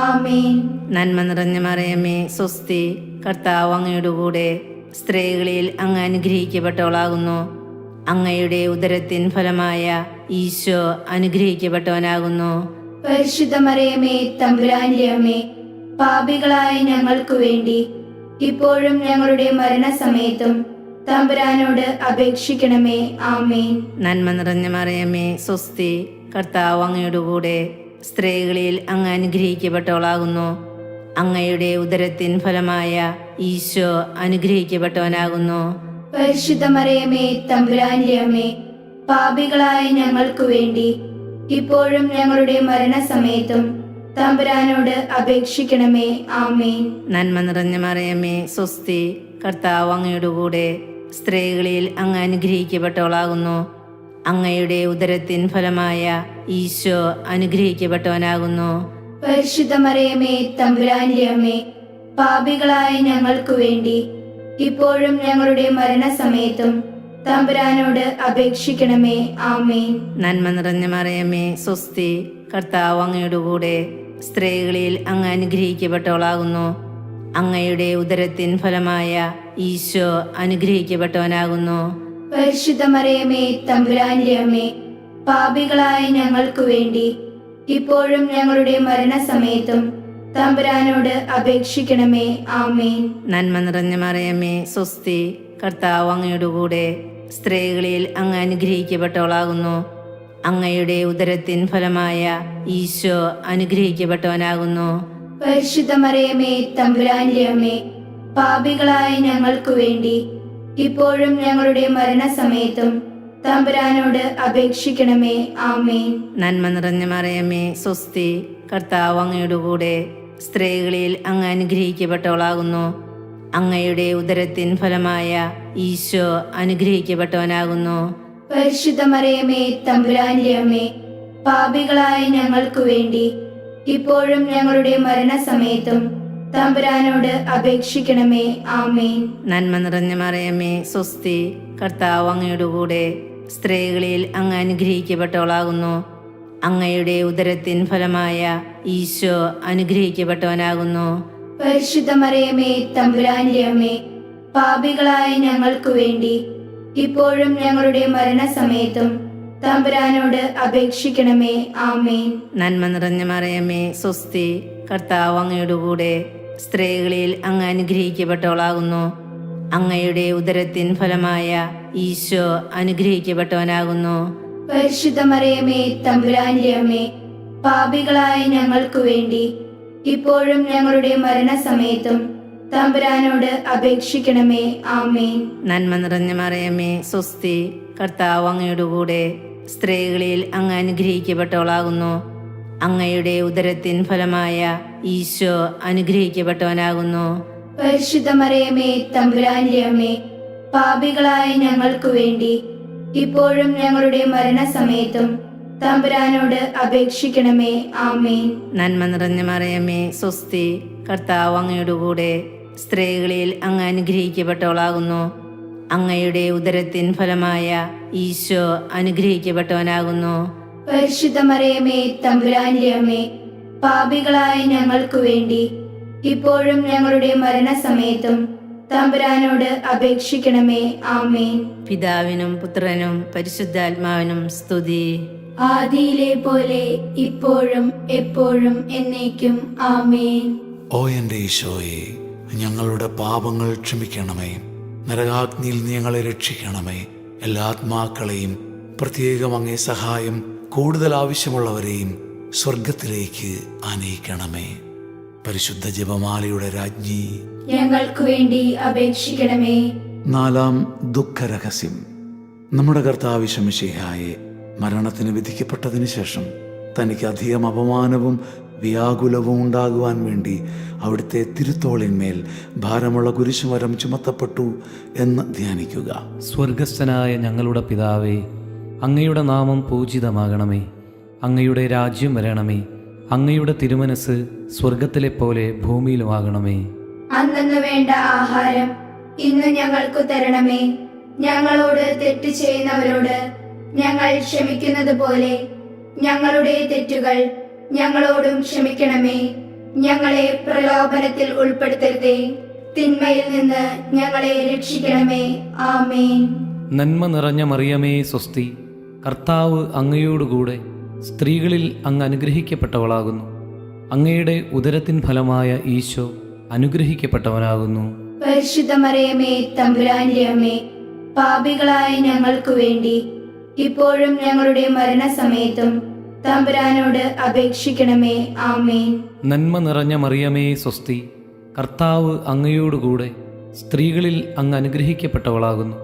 D: ആമേൻ.
F: നന്മ നിറഞ്ഞ മറിയമേ, സ്വസ്തി, കർത്താവ് അങ്ങയുടെ കൂടെ, സ്ത്രീകളിൽ അങ്ങ് അനുഗ്രഹിക്കപ്പെട്ടവളാകുന്നു. അങ്ങയുടെ ഉദരത്തിൻ ഫലമായ ഈശോ അനുഗ്രഹിക്കപ്പെട്ടവനാകുന്നു.
D: പരിശുദ്ധ മറിയമേ, തമ്പുരാന്റെ അമ്മേ, പാപികളായ ഞങ്ങൾക്കു വേണ്ടി ഇപ്പോഴും ഞങ്ങളുടെ മരണസമയത്തും തമ്പുരാനോട് അപേക്ഷിക്കണമേ. ആമേൻ.
F: നന്മ നിറഞ്ഞ മറിയമേ, സ്വസ്തി, കർത്താവ് അങ്ങയുടെ കൂടെ, സ്ത്രീകളിൽ അങ്ങ് അനുഗ്രഹിക്കപ്പെട്ടവളാകുന്നു. അങ്ങയുടെ ഉദരത്തിൻ ഫലമായ ഈശോ അനുഗ്രഹിക്കപ്പെട്ടവനാകുന്നു.
D: പരിശുദ്ധ മറിയമേ, തമ്പുരാന്റെ അമ്മേ, പാപികളായ ഞങ്ങൾക്കു വേണ്ടി ഇപ്പോഴും ഞങ്ങളുടെ മരണസമയത്തും തമ്പുരാനോട് അപേക്ഷിക്കണമേ. ആമേൻ.
F: നന്മ നിറഞ്ഞ മറിയമേ, സ്വസ്തി, കർത്താവ് അങ്ങയുടെ കൂടെ, സ്ത്രീകളിൽ അങ്ങ് അനുഗ്രഹിക്കപ്പെട്ടവളാകുന്നു. അങ്ങയുടെ ഉദരത്തിൻ ഫലമായ ഈശോ അനുഗ്രഹിക്കപ്പെട്ടവനാകുന്നു.
D: പരിശുദ്ധ മറിയമേ, തമ്പുരാന്റെ അമ്മേ, പാപികളായ ഞങ്ങൾക്കു വേണ്ടി ഇപ്പോഴും ഞങ്ങളുടെ മരണസമയത്തും തമ്പുരാനോട് അപേക്ഷിക്കണമേ. ആമേൻ.
F: നന്മ നിറഞ്ഞ മറിയമേ, സ്വസ്തി, കർത്താവ് അങ്ങയുടെ കൂടെ, സ്ത്രീകളിൽ അങ്ങ് അനുഗ്രഹിക്കപ്പെട്ടവളാകുന്നു. അങ്ങയുടെ ഉദരത്തിൻ ഫലമായ ഈശോ അനുഗ്രഹിക്കപ്പെട്ടവനാകുന്നു.
D: പരിശുദ്ധ മറിയമേ, തമ്പുരാന്റെ അമ്മേ, പാപികളായ ഞങ്ങൾക്കു വേണ്ടി ഇപ്പോഴും ഞങ്ങളുടെ മരണസമയത്തും തമ്പുരാനോട് അപേക്ഷിക്കണമേ. ആമേൻ.
F: നന്മ നിറഞ്ഞ മറിയമേ, സ്വസ്തി, കർത്താവ് അങ്ങയുടെ കൂടെ, സ്ത്രീകളിൽ അങ്ങ് അനുഗ്രഹിക്കപ്പെട്ടവളാകുന്നു. അങ്ങയുടെ ഉദരത്തിൻ ഫലമായ ഈശോ അനുഗ്രഹിക്കപ്പെട്ടവനാകുന്നു.
D: പരിശുദ്ധ മറിയമേ, തമ്പുരാന്റെ അമ്മേ, പാപികളായ ഞങ്ങൾക്കു വേണ്ടി ഇപ്പോഴും ഞങ്ങളുടെ മരണസമയത്തും തമ്പുരാനോട് അപേക്ഷിക്കണമേ. ആമേൻ.
F: നന്മ നിറഞ്ഞ മറിയമേ, സ്വസ്തി, കർത്താവ് അങ്ങയുടെ കൂടെ, സ്ത്രീകളിൽ അങ്ങ് അനുഗ്രഹിക്കപ്പെട്ടവളാകുന്നു. അങ്ങയുടെ ഉദരത്തിൻ ഫലമായ ഈശോ അനുഗ്രഹിക്കപ്പെട്ടവനാകുന്നു.
D: പരിശുദ്ധ മറിയമേ, തമ്പുരാന്റെ അമ്മേ, പാപികളായ ഞങ്ങൾക്കു വേണ്ടി ഇപ്പോഴും ഞങ്ങളുടെ മരണസമയത്തും തമ്പുരാനോട് അപേക്ഷിക്കണമേ. ആമേൻ.
F: നന്മ നിറഞ്ഞ മറിയമേ, സ്വസ്തി, കർത്താവ് അങ്ങയുടെ കൂടെ, സ്ത്രീകളിൽ അങ്ങ് അനുഗ്രഹിക്കപ്പെട്ടവളാകുന്നു. അങ്ങയുടെ ഉദരത്തിൻ ഫലമായ ഈശോ അനുഗ്രഹിക്കപ്പെട്ടവനാകുന്നു.
D: പരിശുദ്ധ മറിയമേ, തമ്പുരാന്റെ അമ്മേ, പാപികളായ ഞങ്ങൾക്കു വേണ്ടി ഇപ്പോഴും ഞങ്ങളുടെ മരണസമയത്തും തമ്പുരാനോട് അപേക്ഷിക്കണമേ. ആമേൻ.
F: നന്മ നിറഞ്ഞ മറിയമേ, സ്വസ്തി, കർത്താവ് അങ്ങയുടെ കൂടെ, സ്ത്രീകളിൽ അങ്ങ് അനുഗ്രഹിക്കപ്പെട്ടവളാകുന്നു. അങ്ങയുടെ ഉദരത്തിൻ ഫലമായ ഈശോ അനുഗ്രഹിക്കപ്പെട്ടവനാകുന്നു.
D: പരിശുദ്ധ മറിയമേ, തമ്പുരാന്റെ അമ്മേ, പാപികളായ ഞങ്ങൾക്കു വേണ്ടി ഇപ്പോഴും ഞങ്ങളുടെ മരണസമയത്തും തമ്പുരാനോട് അപേക്ഷിക്കണമേ. ആമേൻ.
F: നന്മ നിറഞ്ഞ മറിയമേ, സ്വസ്തി, കർത്താവ് അങ്ങയുടെ കൂടെ, സ്ത്രീകളിൽ അങ്ങ് അനുഗ്രഹിക്കപ്പെട്ടവളാകുന്നു. അങ്ങയുടെ ഉദരത്തിൻ ഫലമായ ഈശോ അനുഗ്രഹിക്കപ്പെട്ടവനാകുന്നു.
D: പരിശുദ്ധ മറിയമേ, തമ്പുരാന്റെ അമ്മേ, പാപികളായ ഞങ്ങൾക്കു വേണ്ടി ഇപ്പോഴും ഞങ്ങളുടെ മരണസമയത്തും തമ്പുരാനോട് അപേക്ഷിക്കണമേ. ആമേൻ.
F: നന്മ നിറഞ്ഞ മറിയമേ, സ്വസ്തി, കർത്താവ് അങ്ങയുടെ കൂടെ, സ്ത്രീകളിൽ അങ്ങ് അനുഗ്രഹിക്കപ്പെട്ടവളാകുന്നു. അങ്ങയുടെ ഉദരത്തിൻ ഫലമായ ഈശോ അനുഗ്രഹിക്കപ്പെട്ടവനാകുന്നു.
D: പരിശുദ്ധ മറിയമേ, തമ്പുരാന്റെ അമ്മേ, പാപികളായ ഞങ്ങൾക്കു വേണ്ടി ഇപ്പോഴും ഞങ്ങളുടെ മരണസമയത്തും തമ്പുരാനോട് അപേക്ഷിക്കണമേ. ആമേൻ.
F: പിതാവിനും പുത്രനും പരിശുദ്ധാത്മാവിനും സ്തുതി.
D: ആദിയിലെ പോലെ ഇപ്പോഴും എപ്പോഴും എന്നേക്കും. ആമേൻ.
C: ഓ എൻ്റെ ഈശോയെ, ഞങ്ങളുടെ പാപങ്ങൾ ക്ഷമിക്കണമേ. നരകാഗ്നിയിൽ നീ ഞങ്ങളെ രക്ഷിക്കണമേ. എല്ലാ ആത്മാക്കളെയും, പ്രത്യേകം അങ്ങേ സഹായം കൂടുതൽ ആവശ്യമുള്ളവരെയും സ്വർഗത്തിലേക്ക് ആനയിക്കണമേ. പരിശുദ്ധ ജപമാലയുടെ രാജ്ഞി,
D: ഞങ്ങൾക്കു വേണ്ടി അപേക്ഷിക്കണമേ.
C: നാലാം ദുഃഖരഹസ്യം. നമ്മുടെ കർത്താവ് ശമിശിഹായെ മരണത്തിന് വിധിക്കപ്പെട്ടതിന് ശേഷം തനിക്ക് അധികം അപമാനവും വ്യാകുലവും ഉണ്ടാകുവാൻ വേണ്ടി അവിടുത്തെ തിരുത്തോളിന്മേൽ ഭാരമുള്ള കുരിശുമരം ചുമത്തപ്പെട്ടു എന്ന് ധ്യാനിക്കുക.
G: സ്വർഗസ്ഥനായ ഞങ്ങളുടെ പിതാവേ, അങ്ങയുടെ നാമം പൂജിതമാകണമേ. അങ്ങയുടെ രാജ്യം വരണമേ. അങ്ങയുടെ തിരുമനസ് സ്വർഗത്തിലെ പോലെ ഭൂമിയിലുമാകണമേ.
D: അന്നു വേണ്ട ആഹാരം ഇന്ന് ഞങ്ങൾക്കു തരണമേ. ഞങ്ങളോട് തെറ്റ് ചെയ്യുന്നവരോട് ഞങ്ങൾ ക്ഷമിക്കുന്നത് പോലെ ഞങ്ങളുടെ തെറ്റുകൾ ഞങ്ങളോടും ക്ഷമിക്കണമേ. ഞങ്ങളെ പ്രലോഭനത്തിൽ ഉൾപ്പെടുത്തരുതേ, തിന്മയിൽ നിന്ന് ഞങ്ങളെ രക്ഷിക്കണമേ. ആമേൻ.
G: നന്മ നിറഞ്ഞ മറിയമേ സ്വസ്തി, കർത്താവ് അങ്ങയോടുകൂടെ സ്ത്രീകളിൽ അങ്ങ് അനുഗ്രഹിക്കപ്പെട്ടവളാകുന്നു. അങ്ങയുടെ ഉദരത്തിൻ ഫലമായ ഈശോ അനുഗ്രഹിക്കപ്പെട്ടവനാകുന്നു.
D: പരിശുദ്ധ മറിയമേ തമ്പുരാന്റെ അമ്മേ, പാപികളായ ഞങ്ങൾക്കു വേണ്ടി ഇപ്പോഴും ഞങ്ങളുടെ മരണസമയത്തും തമ്പുരാനോട് അപേക്ഷിക്കണമേ. ആമേൻ.
G: നന്മ നിറഞ്ഞ മറിയമേ സ്വസ്തി, കർത്താവ് അങ്ങയോടുകൂടെ സ്ത്രീകളിൽ അങ്ങ് അനുഗ്രഹിക്കപ്പെട്ടവളാകുന്നു.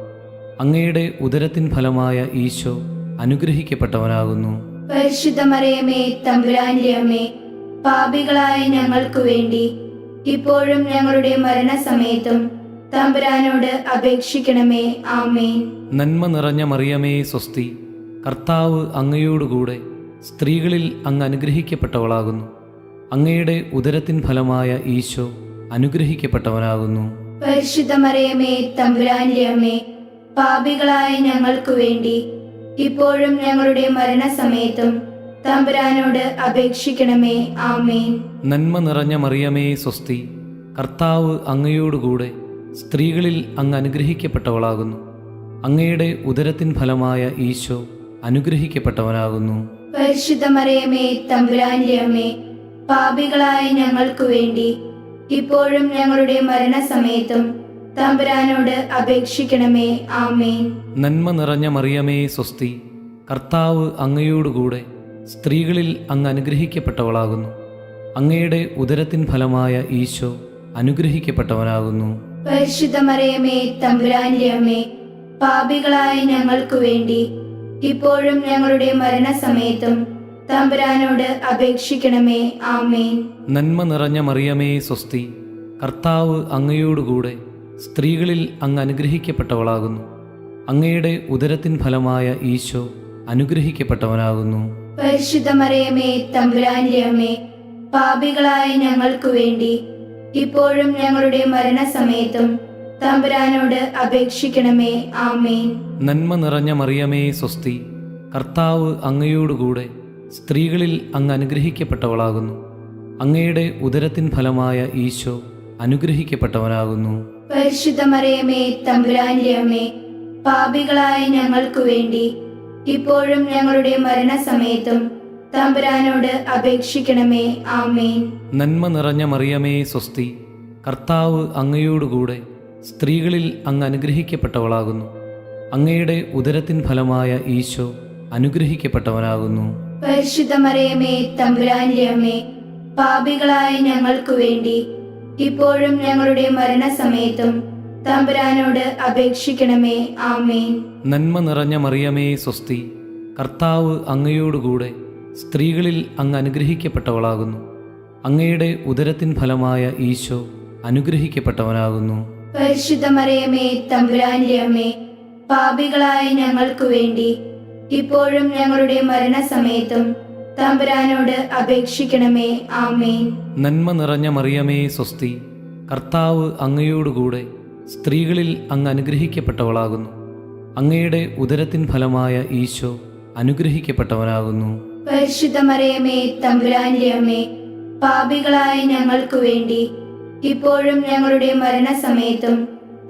G: അങ്ങയുടെ ഉദരത്തിൻ ഫലമായ ഈശോ അനുഗ്രഹിക്കപ്പെട്ടവനാകുന്നു.
D: പരിശുദ്ധ മറിയമേ തമ്പുരാന്റെ അമ്മേ, പാപികളായ ഞങ്ങൾക്കു വേണ്ടി ഇപ്പോഴും ഞങ്ങളുടെ മരണസമയത്തും തമ്പുരാനോട് അപേക്ഷിക്കണമേ. ആമേൻ.
G: നന്മ നിറഞ്ഞ മറിയമേ സ്വസ്തി, കർത്താവ് അങ്ങയോടുകൂടെ സ്ത്രീകളിൽ അങ്ങ് അനുഗ്രഹിക്കപ്പെട്ടവളാകുന്നു. അങ്ങയുടെ ഉദരത്തിൻ ഫലമായ ഈശോ അനുഗ്രഹിക്കപ്പെട്ടവനാകുന്നു.
D: പരിശുദ്ധ മറിയമേ തമ്പുരാന്റെ അമ്മേ, പാപികളായ ഞങ്ങൾക്കു വേണ്ടി ഇപ്പോഴും ഞങ്ങളുടെ മരണസമയത്തും തമ്പുരാനോട് അപേക്ഷിക്കണമേ. ആമേൻ.
G: നന്മ നിറഞ്ഞ മറിയമേ സ്വസ്തി, കർത്താവ് അങ്ങയോടുകൂടെ സ്ത്രീകളിൽ അങ്ങ് അനുഗ്രഹിക്കപ്പെട്ടവളാകുന്നു. അങ്ങയുടെ ഉദരത്തിൻ ഫലമായ ഈശോ അനുഗ്രഹിക്കപ്പെട്ടവനാകുന്നു.
D: പരിശുദ്ധ മറിയമേ തമ്പുരാന്റെ അമ്മേ, പാപികളായ ഞങ്ങൾക്കു വേണ്ടി ഇപ്പോഴും ഞങ്ങളുടെ മരണസമയത്തും തമ്പുരാനോട് അപേക്ഷിക്കണമേ. ആമേൻ.
G: നന്മ നിറഞ്ഞ മറിയമേ സ്വസ്തി, കർത്താവ് അങ്ങയോടുകൂടെ സ്ത്രീകളിൽ അങ്ങ് അനുഗ്രഹിക്കപ്പെട്ടവളാകുന്നു. അങ്ങയുടെ ഉദരത്തിൻ ഫലമായ ഈശോ അനുഗ്രഹിക്കപ്പെട്ടവനാകുന്നു.
D: പരിശുദ്ധ മറിയമേ തമ്പുരാന്റെ അമ്മേ, പാപികളായ ഞങ്ങൾക്കു വേണ്ടി ഇപ്പോഴും ഞങ്ങളുടെ മരണസമയത്തും തമ്പുരാനോട് അപേക്ഷിക്കണമേ. ആമേൻ.
G: നന്മ നിറഞ്ഞ മറിയമേ സ്വസ്തി, കർത്താവ് അങ്ങയോടുകൂടെ സ്ത്രീകളിൽ അങ്ങ് അനുഗ്രഹിക്കപ്പെട്ടവളാകുന്നു. അങ്ങയുടെ ഉദരത്തിൻ ഫലമായ ഈശോ അനുഗ്രഹിക്കപ്പെട്ടവനാകുന്നു.
D: പരിശുദ്ധ മറിയമേ തമ്പുരാന്റെ അമ്മേ, പാപികളായ ഞങ്ങൾക്കു വേണ്ടി ഇപ്പോഴും ഞങ്ങളുടെ മരണസമയത്തും തമ്പുരാനോട് അപേക്ഷിക്കണമേ. ആമേൻ.
G: നന്മ നിറഞ്ഞ മറിയമേ സ്വസ്തി, കർത്താവ് അങ്ങയോടുകൂടെ സ്ത്രീകളിൽ അങ്ങ് അനുഗ്രഹിക്കപ്പെട്ടവളാകുന്നു. അങ്ങയുടെ ഉദരത്തിൻ ഫലമായ ഈശോ അനുഗ്രഹിക്കപ്പെട്ടവനാകുന്നു.
D: പരിശുദ്ധ മറിയമേ തമ്പുരാന്റെ അമ്മേ, പാപികളായ ഞങ്ങൾക്കു വേണ്ടി ഇപ്പോഴും ഞങ്ങളുടെ മരണസമയത്തും തമ്പുരാനോട് അപേക്ഷിക്കണമേ. ആമേൻ.
G: നന്മ നിറഞ്ഞ മറിയമേ സ്വസ്തി, കർത്താവ് അങ്ങയോടുകൂടെ സ്ത്രീകളിൽ അങ്ങ് അനുഗ്രഹിക്കപ്പെട്ടവളാകുന്നു. അങ്ങയുടെ ഉദരത്തിൻ ഫലമായ ഈശോ അനുഗ്രഹിക്കപ്പെട്ടവനാകുന്നു.
D: പരിശുദ്ധ മറിയമേ തമ്പുരാന്റെ അമ്മേ, പാപികളായ ഞങ്ങൾക്കു വേണ്ടി ഇപ്പോഴും ഞങ്ങളുടെ മരണസമയത്തും തമ്പുരാനോട് അപേക്ഷിക്കണമേ. ആമേൻ.
G: നന്മ നിറഞ്ഞ മറിയമേ സ്വസ്തി, കർത്താവ് അങ്ങയോടുകൂടെ സ്ത്രീകളിൽ അങ്ങ് അനുഗ്രഹിക്കപ്പെട്ടവളാകുന്നു. അങ്ങയുടെ ഉദരത്തിൻ ഫലമായ ഈശോ അനുഗ്രഹിക്കപ്പെട്ടവനാകുന്നു.
D: പരിശുദ്ധ മറിയമേ തമ്പുരാന്റെ അമ്മേ, പാപികളായ ഞങ്ങൾക്കു വേണ്ടി ഇപ്പോഴും ഞങ്ങളുടെ മരണസമയത്തും തമ്പുരാനോട് അപേക്ഷിക്കണമേ. ആമേൻ.
G: നന്മ നിറഞ്ഞ മറിയമേ സ്വസ്തി, കർത്താവ് അങ്ങയോടുകൂടെ സ്ത്രീകളിൽ അങ്ങ് അനുഗ്രഹിക്കപ്പെട്ടവളാകുന്നു. അങ്ങയുടെ ഉദരത്തിൻ ഫലമായ ഈശോ അനുഗ്രഹിക്കപ്പെട്ടവനാകുന്നു.
D: പരിശുദ്ധ മറിയമേ തമ്പുരാന്റെ അമ്മേ, പാപികളായ ഞങ്ങൾക്കു വേണ്ടി ഇപ്പോഴും ഞങ്ങളുടെ മരണസമയത്തും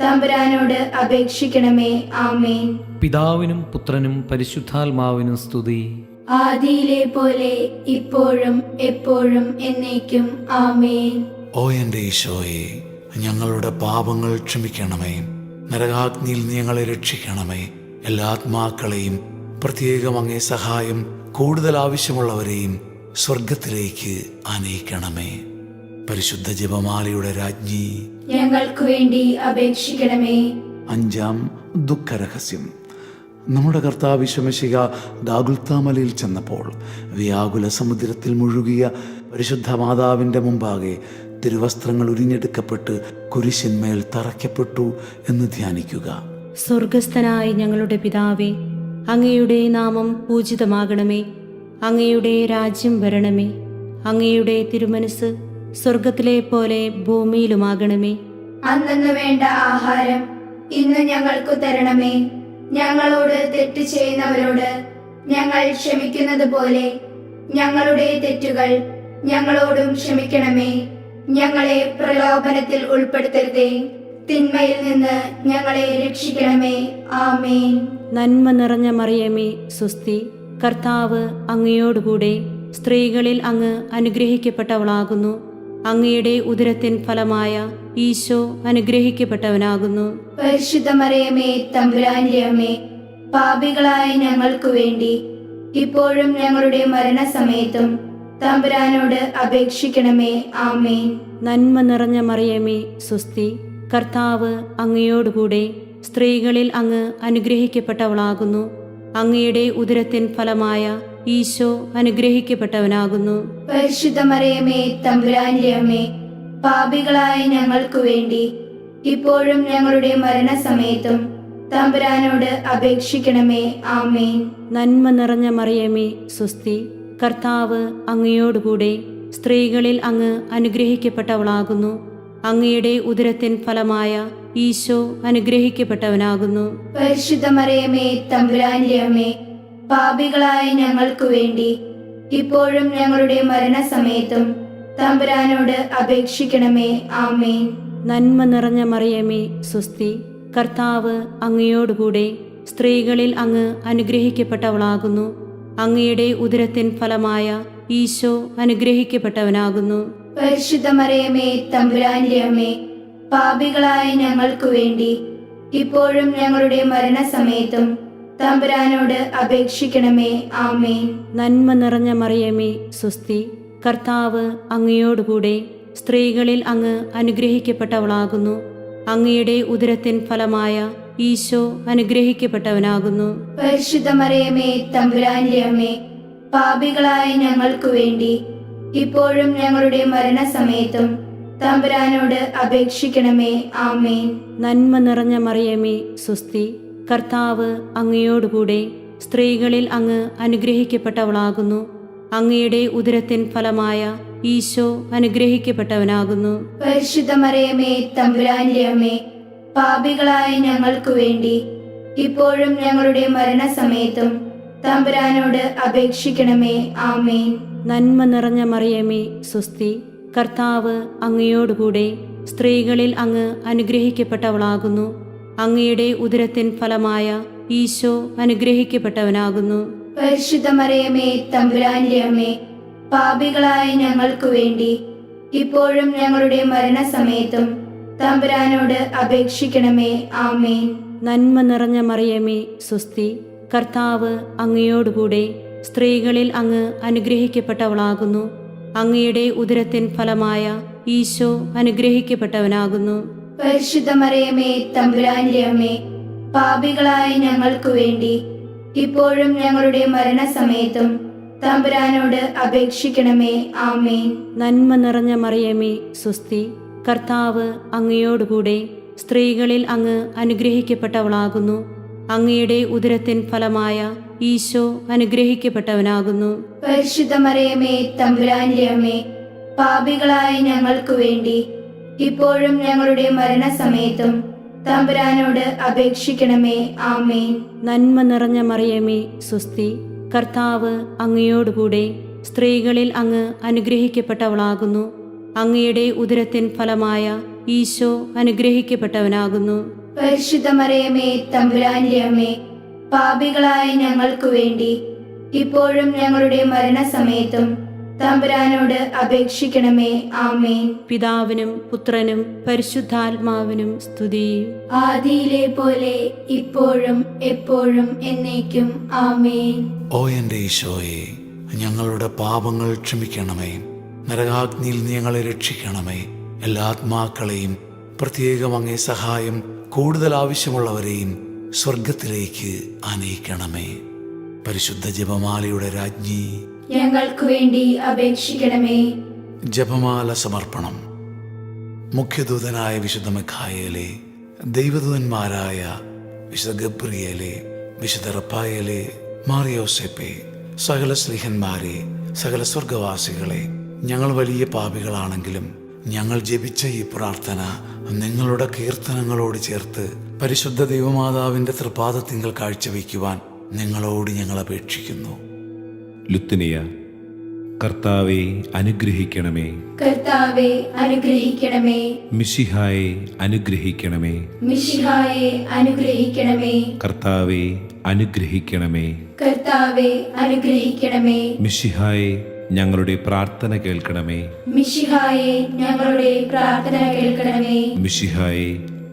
D: തമ്പുരാനോട് അപേക്ഷിക്കണമേ. ആമേൻ.
G: പിതാവിനും പുത്രനും പരിശുദ്ധാത്മാവിനും സ്തുതി.
D: ആദിയിലെ പോലെ ഇപ്പോഴും എപ്പോഴും എന്നേക്കും. ആമേൻ.
C: ഓ എൻ്റെ ഈശോയെ, ഞങ്ങളുടെ പാപങ്ങൾ ക്ഷമിക്കണമേ. നരകാഗ്നിയിൽ നീ ഞങ്ങളെ രക്ഷിക്കണമേ. എല്ലാ ആത്മാക്കളെയും, പ്രത്യേകം അങ്ങേ സഹായം കൂടുതൽ ആവശ്യമുള്ളവരെയും സ്വർഗത്തിലേക്ക് ആനയിക്കണമേ. പരിശുദ്ധ ജപമാലയുടെ രാജ്ഞി,
D: ഞങ്ങൾക്കു വേണ്ടി അപേക്ഷിക്കണമേ.
C: അഞ്ചാം ദുഃഖരഹസ്യം. നമ്മുടെ കർത്താവ് ഈശോമിശിഹ ഗാഗുൽത്താമലയിൽ ചെന്നപ്പോൾ വ്യാകുല സമുദ്രത്തിൽ മുഴുകിയ പരിശുദ്ധ മാതാവിൻ്റെ മുമ്പാകെ തിരുവസ്ത്രങ്ങൾ ഉരിഞ്ഞെടുക്കപ്പെട്ട് കുരിശിന്മേൽ തറയ്ക്കപ്പെട്ടു എന്ന് ധ്യാനിക്കുക.
H: സ്വർഗസ്ഥനായ ഞങ്ങളുടെ പിതാവേ, അങ്ങയുടെ നാമം പൂജിതമാകണമേ. അങ്ങയുടെ രാജ്യം വരണമേ. അങ്ങയുടെ തിരുമനസ് സ്വർഗത്തിലെ പോലെ ഭൂമിയിലുമാകണമേ.
D: അന്നു വേണ്ട ആഹാരം ഇന്ന് ഞങ്ങൾക്കു തരണമേ. ഞങ്ങളോട് തെറ്റ് ചെയ്യുന്നവരോട് ഞങ്ങൾ ക്ഷമിക്കുന്നത് പോലെ ഞങ്ങളുടെ തെറ്റുകൾ ഞങ്ങളോടും ക്ഷമിക്കണമേ. ഞങ്ങളെ പ്രലോഭനത്തിൽ ഉൾപ്പെടുത്തരുതേ, തിന്മയിൽ നിന്ന് ഞങ്ങളെ രക്ഷിക്കണമേ. ആമേൻ.
H: നന്മ നിറഞ്ഞ മറിയമേ, സ്വസ്തി. കർത്താവ് അങ്ങയോടുകൂടെ സ്ത്രീകളിൽ അങ്ങ് അനുഗ്രഹിക്കപ്പെട്ടവളാകുന്നു. അങ്ങയുടെ ഉദരത്തിൻ ഫലമായ ഈശോ അനുഗ്രഹിക്കപ്പെട്ടവനാകുന്നു.
D: പരിശുദ്ധ മറിയമേ, തമ്പുരാന്റെ അമ്മേ, പാപികളായ ഞങ്ങൾക്കു വേണ്ടി ഇപ്പോഴും ഞങ്ങളുടെ മരണസമയത്തും തമ്പുരാനോട് അപേക്ഷിക്കണമേ. ആമേൻ.
H: നന്മ നിറഞ്ഞ മറിയമേ, സ്വസ്തി. കർത്താവ് അങ്ങയോടുകൂടെ സ്ത്രീകളിൽ അങ്ങ് അനുഗ്രഹിക്കപ്പെട്ടവളാകുന്നു. അങ്ങയുടെ ഉദരത്തിൻ ഫലമായ ഈശോ അനുഗ്രഹിക്കപ്പെട്ടവനാകുന്നു.
D: പരിശുദ്ധ മറിയമേ, തമ്പുരാന്റെ അമ്മേ, പാപികളായ ഞങ്ങൾക്കു വേണ്ടി ഇപ്പോഴും ഞങ്ങളുടെ മരണസമയത്തും തമ്പുരാനോട് അപേക്ഷിക്കണമേ. ആമേൻ.
H: നന്മ നിറഞ്ഞ മറിയമേ, സ്വസ്തി. കർത്താവ് അങ്ങയോടുകൂടെ സ്ത്രീകളിൽ അങ്ങ് അനുഗ്രഹിക്കപ്പെട്ടവളാകുന്നു. അങ്ങയുടെ ഉദരത്തിൻ ഫലമായ ഈശോ അനുഗ്രഹിക്കപ്പെട്ടവനാകുന്നു.
D: പരിശുദ്ധ മറിയമേ, തമ്പുരാന്റെ അമ്മേ, പാപികളായ ഞങ്ങൾക്കു വേണ്ടി ഇപ്പോഴും ഞങ്ങളുടെ മരണസമയത്തും തമ്പുരാനോട് അപേക്ഷിക്കണമേ. ആമേൻ.
H: നന്മ നിറഞ്ഞ മറിയമേ, സ്വസ്തി. കർത്താവ് അങ്ങയോടുകൂടെ സ്ത്രീകളിൽ അങ്ങ് അനുഗ്രഹിക്കപ്പെട്ടവളാകുന്നു. അങ്ങയുടെ ഉദരത്തിൻ ഫലമായ ഈശോ അനുഗ്രഹിക്കപ്പെട്ടവനാകുന്നു.
D: പരിശുദ്ധ മറിയമേ, തമ്പുരാന്റെ അമ്മേ, പാപികളായ ഞങ്ങൾക്കു വേണ്ടി ഇപ്പോഴും ഞങ്ങളുടെ മരണസമയത്തും തമ്പുരാനോട് അപേക്ഷിക്കണമേ. ആമേൻ.
H: നന്മ നിറഞ്ഞ മറിയമേ, സ്വസ്തി. കർത്താവ് അങ്ങയോടുകൂടെ സ്ത്രീകളിൽ അങ്ങ് അനുഗ്രഹിക്കപ്പെട്ടവളാകുന്നു. അങ്ങയുടെ ഉദരത്തിൻ ഫലമായ ഈശോ അനുഗ്രഹിക്കപ്പെട്ടവനാകുന്നു.
D: പരിശുദ്ധ മറിയമേ, തമ്പുരാന്റെ അമ്മേ, പാപികളായ ഞങ്ങൾക്കു വേണ്ടി ഇപ്പോഴും ഞങ്ങളുടെ മരണസമയത്തും തമ്പുരാനോട് അപേക്ഷിക്കണമേ. ആമേൻ.
H: നന്മ നിറഞ്ഞ മറിയമേ, സ്വസ്തി. കർത്താവ് അങ്ങയോടുകൂടെ സ്ത്രീകളിൽ അങ്ങ് അനുഗ്രഹിക്കപ്പെട്ടവളാകുന്നു. അങ്ങയുടെ ഉദരത്തിൻ ഫലമായ ഈശോ അനുഗ്രഹിക്കപ്പെട്ടവനാകുന്നു.
D: പരിശുദ്ധ മറിയമേ, തമ്പുരാന്റെ അമ്മേ, പാപികളായ ഞങ്ങൾക്കു വേണ്ടി ഇപ്പോഴും ഞങ്ങളുടെ മരണസമയത്തും തമ്പുരാനോട് അപേക്ഷിക്കണമേ. ആമേൻ.
H: നന്മ നിറഞ്ഞ മറിയമേ, സ്വസ്തി. കർത്താവ് അങ്ങയോടുകൂടെ സ്ത്രീകളിൽ അങ്ങ് അനുഗ്രഹിക്കപ്പെട്ടവളാകുന്നു. അങ്ങയുടെ ഉദരത്തിൻ ഫലമായ ഈശോ അനുഗ്രഹിക്കപ്പെട്ടവനാകുന്നു.
D: പരിശുദ്ധ മറിയമേ, തമ്പുരാന്റെ അമ്മേ, പാപികളായ ഞങ്ങൾക്കു വേണ്ടി ഇപ്പോഴും ഞങ്ങളുടെ മരണസമയത്തും തമ്പുരാനോട് അപേക്ഷിക്കണമേ. ആമേൻ.
H: നന്മ നിറഞ്ഞ മറിയമേ, സ്വസ്തി. കർത്താവ് അങ്ങയോടുകൂടെ സ്ത്രീകളിൽ അങ്ങ് അനുഗ്രഹിക്കപ്പെട്ടവളാകുന്നു. അങ്ങയുടെ ഉദരത്തിൻ ഫലമായ ഈശോ അനുഗ്രഹിക്കപ്പെട്ടവനാകുന്നു.
D: പരിശുദ്ധ മറിയമേ, തമ്പുരാന്റെ അമ്മേ, പാപികളായ ഞങ്ങൾക്കു വേണ്ടി ഇപ്പോഴും ഞങ്ങളുടെ മരണസമയത്തും തമ്പുരാനോട് അപേക്ഷിക്കണമേ. ആമേൻ.
H: നന്മ നിറഞ്ഞ മറിയമേ, സ്വസ്തി. കർത്താവ് അങ്ങയോടുകൂടെ സ്ത്രീകളിൽ അങ്ങ് അനുഗ്രഹിക്കപ്പെട്ടവളാകുന്നു. അങ്ങയുടെ ഉദരത്തിൻ ഫലമായ ഈശോ അനുഗ്രഹിക്കപ്പെട്ടവനാകുന്നു.
D: പരിശുദ്ധ മറിയമേ, തമ്പുരാന്റെ അമ്മേ, പാപികളായ ഞങ്ങൾക്കു വേണ്ടി ഇപ്പോഴും ഞങ്ങളുടെ മരണസമയത്തും തമ്പുരാനോട് അപേക്ഷിക്കണമേ. ആമേൻ.
H: നന്മ നിറഞ്ഞ മറിയമേ, സ്വസ്തി. കർത്താവ് അങ്ങയോടുകൂടെ സ്ത്രീകളിൽ അങ്ങ് അനുഗ്രഹിക്കപ്പെട്ടവളാകുന്നു. അങ്ങയുടെ ഉദരത്തിൻ ഫലമായ ഈശോ അനുഗ്രഹിക്കപ്പെട്ടവനാകുന്നു.
D: പരിശുദ്ധ മറിയമേ, തമ്പുരാന്റെ അമ്മേ, പാപികളായ ഞങ്ങൾക്കു വേണ്ടി ഇപ്പോഴും ഞങ്ങളുടെ മരണസമയത്തും തമ്പുരാനോട് അപേക്ഷിക്കണമേ. ആമേൻ.
H: പിതാവിനും പുത്രനും പരിശുദ്ധാത്മാവിനും സ്തുതി.
D: ആദിയിലെ പോലെ ഇപ്പോഴും എപ്പോഴും എന്നേക്കും. ആമേൻ.
C: ഓ എൻ്റെ ഈശോയെ, ഞങ്ങളുടെ പാപങ്ങൾ ക്ഷമിക്കണമേ. നരകാഗ്നിയിൽ നീ ഞങ്ങളെ രക്ഷിക്കണമേ. എല്ലാ ആത്മാക്കളെയും, പ്രത്യേകം അങ്ങേ സഹായം കൂടുതൽ ആവശ്യമുള്ളവരെയും സ്വർഗത്തിലേക്ക് ആനയിക്കണമേ. പരിശുദ്ധ ജപമാലയുടെ രാജ്ഞി,
D: ഞങ്ങൾക്കു വേണ്ടി അപേക്ഷിക്കണമേ.
C: ജപമാല സമർപ്പണം. മുഖ്യദൂതനായ വിശുദ്ധ മിഖായേലേ, ദൈവദൂതന്മാരായ വിശുദ്ധ ഗബ്രിയേലേ, വിശുദ്ധ റഫായേലേ, മാറിയോസേപ്പേ, സകല സ്ലീഹന്മാരെ, സകല സ്വർഗവാസികളെ, ഞങ്ങൾ വലിയ പാപികളാണെങ്കിലും ഞങ്ങൾ ജപിച്ച ഈ പ്രാർത്ഥന നിങ്ങളുടെ കീർത്തനങ്ങളോട് ചേർത്ത് പരിശുദ്ധ ദൈവമാതാവിൻ്റെ തൃപാദത്തിങ്കൽ കാഴ്ചവെക്കുവാൻ നിങ്ങളോട് ഞങ്ങൾ അപേക്ഷിക്കുന്നു.
A: ലുത്തിനിയ. കർത്താവെ അനുഗ്രഹിക്കണമേ.
D: കർത്താവെ അനുഗ്രഹിക്കണമേ.
A: മിശിഹായെ അനുഗ്രഹിക്കണമേ.
D: മിശിഹായെ അനുഗ്രഹിക്കണമേ.
A: കർത്താവെ അനുഗ്രഹിക്കണമേ.
D: കർത്താവെ അനുഗ്രഹിക്കണമേ.
A: മിശിഹായെ ഞങ്ങളുടെ പ്രാർത്ഥന കേൾക്കണമേ.
D: മിശിഹായെ ഞങ്ങളുടെ പ്രാർത്ഥന കേൾക്കണമേ.
A: മിശിഹായെ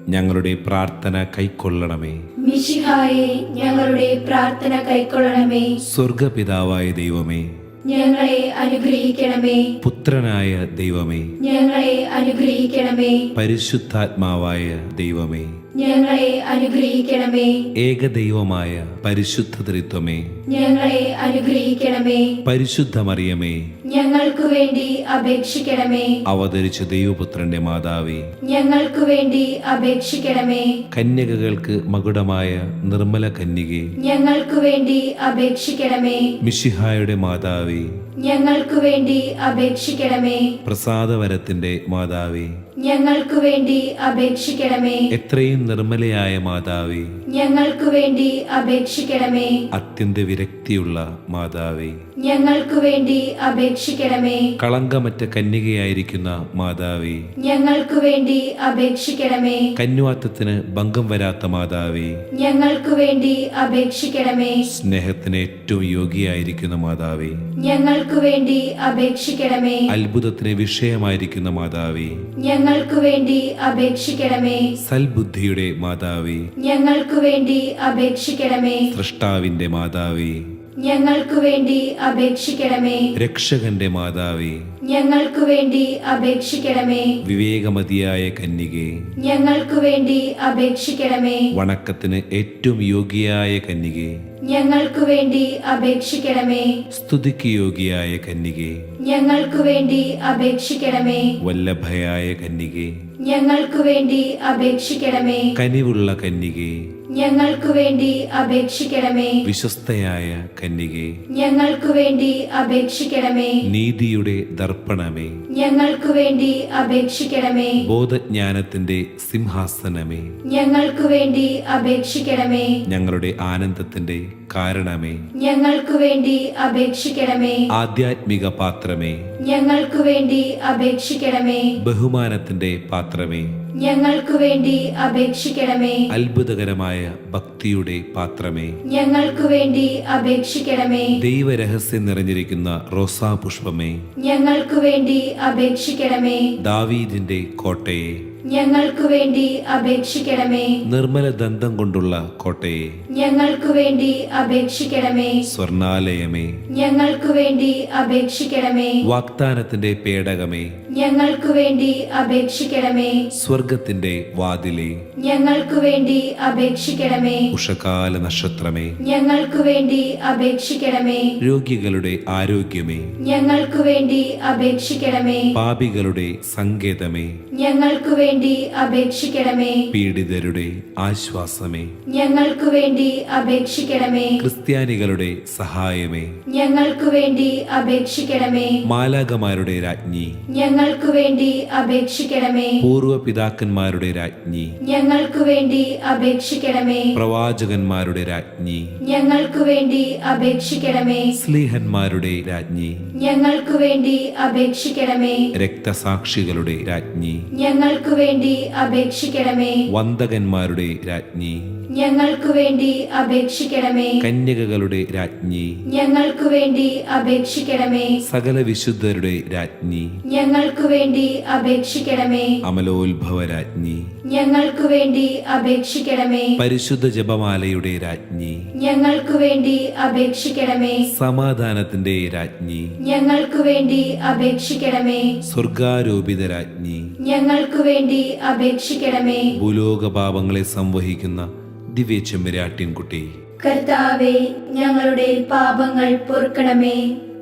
A: ഞങ്ങളുടെ പ്രാർത്ഥന കൈക്കൊള്ളണമേ.
D: മിശിഹായെ ഞങ്ങളുടെ പ്രാർത്ഥന കൈക്കൊള്ളണമേ.
A: സ്വർഗപിതാവായ ദൈവമേ,
D: ഞങ്ങളെ അനുഗ്രഹിക്കണമേ.
A: പുത്രനായ ദൈവമേ,
D: ഞങ്ങളെ അനുഗ്രഹിക്കണമേ.
A: പരിശുദ്ധാത്മാവായ ദൈവമേ,
D: ഞങ്ങളെ അനുഗ്രഹിക്കണമേ.
A: ഏകദൈവമായ പരിശുദ്ധ ത്രിത്വമേ,
D: ഞങ്ങളെ അനുഗ്രഹിക്കണമേ.
A: പരിശുദ്ധ മറിയമേ,
D: ഞങ്ങൾക്കു വേണ്ടി അപേക്ഷിക്കണമേ.
A: അവതരിച്ച ദൈവപുത്രന്റെ മാതാവേ,
D: ഞങ്ങൾക്കു വേണ്ടി അപേക്ഷിക്കണമേ.
A: കന്യകകൾക്ക് മകുടമായ നിർമ്മല കന്യകേ,
D: ഞങ്ങൾക്കു വേണ്ടി അപേക്ഷിക്കണമേ.
A: മിശിഹായുടെ മാതാവേ,
D: ഞങ്ങൾക്കു വേണ്ടി അപേക്ഷിക്കണമേ.
A: പ്രസാദവരത്തിന്റെ മാതാവേ,
D: ഞങ്ങൾക്കു വേണ്ടി അപേക്ഷിക്കണമേ.
A: എത്രയും നിർമ്മലയായ മാതാവേ,
D: ഞങ്ങൾക്കു വേണ്ടി അപേക്ഷിക്കണമേ.
A: അത്യന്ത വിരക്തിയുള്ള മാതാവേ,
D: ഞങ്ങൾക്കു വേണ്ടി അപേക്ഷിക്കണമേ.
A: കളങ്കമറ്റ കന്യകയായിരിക്കുന്ന മാതാവേ,
D: ഞങ്ങൾക്കു വേണ്ടി അപേക്ഷിക്കണമേ.
A: കന്യാത്വത്തിന് ഭംഗം വരാത്ത മാതാവേ,
D: ഞങ്ങൾക്കു വേണ്ടി അപേക്ഷിക്കണമേ.
A: സ്നേഹത്തിന് ഏറ്റവും യോഗ്യയായിരിക്കുന്ന മാതാവേ,
D: ഞങ്ങൾക്കു വേണ്ടി അപേക്ഷിക്കണമേ.
A: അത്ഭുതത്തിന് വിഷയമായിരിക്കുന്ന മാതാവേ,
D: ഞങ്ങൾക്കു വേണ്ടി അപേക്ഷിക്കണമേ.
A: സൽബുദ്ധിയുടെ മാതാവേ,
D: ഞങ്ങൾക്കു വേണ്ടി അപേക്ഷിക്കണമേ.
A: സൃഷ്ടാവിന്റെ മാതാവേ,
D: ഞങ്ങൾക്കു വേണ്ടി അപേക്ഷിക്കണമേ.
A: രക്ഷകന്റെ മാതാവേ,
D: ഞങ്ങൾക്കു വേണ്ടി അപേക്ഷിക്കണമേ.
A: വിവേകമതിയായ കന്യകേ,
D: ഞങ്ങൾക്കു വേണ്ടി അപേക്ഷിക്കണമേ.
A: വണക്കത്തിന് ഏറ്റവും യോഗ്യയായ കന്യകേ,
D: ഞങ്ങൾക്കു വേണ്ടി അപേക്ഷിക്കണമേ.
A: സ്തുതിക്ക് യോഗ്യയായ കന്യകേ,
D: ഞങ്ങൾക്കു വേണ്ടി അപേക്ഷിക്കണമേ.
A: വല്ലഭയായ കന്യകേ,
D: ഞങ്ങൾക്കു വേണ്ടി അപേക്ഷിക്കണമേ.
A: കനിവുള്ള കന്യകേ,
D: ഞങ്ങൾക്കു വേണ്ടി അപേക്ഷിക്കണമേ.
A: വിശ്വസ്തയായ കന്യകേ,
D: ഞങ്ങൾക്കു വേണ്ടി അപേക്ഷിക്കണമേ.
A: നീതിയുടെ ദർപ്പണമേ,
D: ഞങ്ങൾക്കു വേണ്ടി അപേക്ഷിക്കണമേ.
A: ബോധജ്ഞാനത്തിന്റെ സിംഹാസനമേ,
D: ഞങ്ങൾക്കു വേണ്ടി അപേക്ഷിക്കണമേ.
A: ഞങ്ങളുടെ ആനന്ദത്തിന്റെ കാരണമേ,
D: ഞങ്ങൾക്കു വേണ്ടി അപേക്ഷിക്കണമേ.
A: ആധ്യാത്മിക പാത്രമേ,
D: ഞങ്ങൾക്കു വേണ്ടി അപേക്ഷിക്കണമേ.
A: ബഹുമാനത്തിന്റെ പാത്രമേ,
D: ഞങ്ങൾക്കു വേണ്ടി അപേക്ഷിക്കണമേ.
A: അത്ഭുതകരമായ ഭക്തിയുടെ പാത്രമേ,
D: ഞങ്ങൾക്കു വേണ്ടി അപേക്ഷിക്കണമേ.
A: ദൈവരഹസ്യം നിറഞ്ഞിരിക്കുന്ന റോസാ പുഷ്പമേ,
D: ഞങ്ങൾക്കു വേണ്ടി അപേക്ഷിക്കണമേ.
A: ദാവീദിന്റെ കോട്ടയെ,
D: ഞങ്ങൾക്കു വേണ്ടി അപേക്ഷിക്കണമേ.
A: നിർമ്മല ദന്തം കൊണ്ടുള്ള കോട്ടയെ,
D: ഞങ്ങൾക്കു വേണ്ടി അപേക്ഷിക്കണമേ.
A: സ്വർണാലയമേ,
D: ഞങ്ങൾക്കു വേണ്ടി അപേക്ഷിക്കണമേ.
A: വാഗ്ദാനത്തിന്റെ പേടകമേ,
D: ഞങ്ങൾക്കു വേണ്ടി അപേക്ഷിക്കണമേ.
A: സ്വർഗത്തിന്റെ വാതിലേ,
D: ഞങ്ങൾക്കു വേണ്ടി അപേക്ഷിക്കണമേ.
A: ഉഷകാല നക്ഷത്രമേ,
D: ഞങ്ങൾക്കു വേണ്ടി അപേക്ഷിക്കണമേ.
A: രോഗികളുടെ ആരോഗ്യമേ,
D: ഞങ്ങൾക്കു വേണ്ടി അപേക്ഷിക്കണമേ.
A: പാപികളുടെ സങ്കേതമേ,
D: ഞങ്ങൾക്കു വേണ്ടി അപേക്ഷിക്കണമേ.
A: പീഡിതരുടെ ആശ്വാസമേ,
D: ഞങ്ങൾക്കു വേണ്ടി അപേക്ഷിക്കണമേ.
A: ക്രിസ്ത്യാനികളുടെ സഹായമേ,
D: ഞങ്ങൾക്കു വേണ്ടി അപേക്ഷിക്കണമേ.
A: മാലാകമാരുടെ രാജ്ഞി,
D: ഞങ്ങൾക്കു വേണ്ടി അപേക്ഷിക്കണമേ.
A: പൂർവ പിതാക്കന്മാരുടെ രാജ്ഞി,
D: ഞങ്ങൾക്കു വേണ്ടി അപേക്ഷിക്കണമേ.
A: പ്രവാചകന്മാരുടെ രാജ്ഞി,
D: ഞങ്ങൾക്കു വേണ്ടി അപേക്ഷിക്കണമേ.
A: സ്ലീഹന്മാരുടെ രാജ്ഞി,
D: ഞങ്ങൾക്കു വേണ്ടി അപേക്ഷിക്കണമേ.
A: രക്തസാക്ഷികളുടെ രാജ്ഞി,
D: ഞങ്ങൾക്കു വേണ്ടി അപേക്ഷിക്കണമേ.
A: വന്ദകന്മാരുടെ രാജ്ഞി,
D: ഞങ്ങൾക്കു വേണ്ടി അപേക്ഷിക്കണമേ.
A: കന്യകകളുടെ രാജ്ഞി,
D: ഞങ്ങൾക്കു വേണ്ടി അപേക്ഷിക്കണമേ.
A: സകല വിശുദ്ധരുടെ രാജ്ഞി,
D: ഞങ്ങൾക്കു ഞങ്ങൾക്കു വേണ്ടി അപേക്ഷിക്കണമേ.
A: അമലോത്ഭവ രാജ്ഞി,
D: ഞങ്ങൾക്കു വേണ്ടി അപേക്ഷിക്കണമേ.
A: പരിശുദ്ധ ജപമാലയുടെ രാജ്ഞി,
D: ഞങ്ങൾക്കു വേണ്ടി അപേക്ഷിക്കണമേ.
A: സമാധാനത്തിന്റെ രാജ്ഞി,
D: ഞങ്ങൾക്കു വേണ്ടി അപേക്ഷിക്കണമേ.
A: സ്വർഗാരോപിത രാജ്ഞി,
D: ഞങ്ങൾക്കു വേണ്ടി അപേക്ഷിക്കണമേ.
A: ഭൂലോക പാപങ്ങളെ സംവഹിക്കുന്ന ദിവ്യ ചെമ്മരാട്ടിൻകുട്ടി,
D: കർത്താവേ, ഞങ്ങളുടെ പാപങ്ങൾ പൊറുക്കണമേ.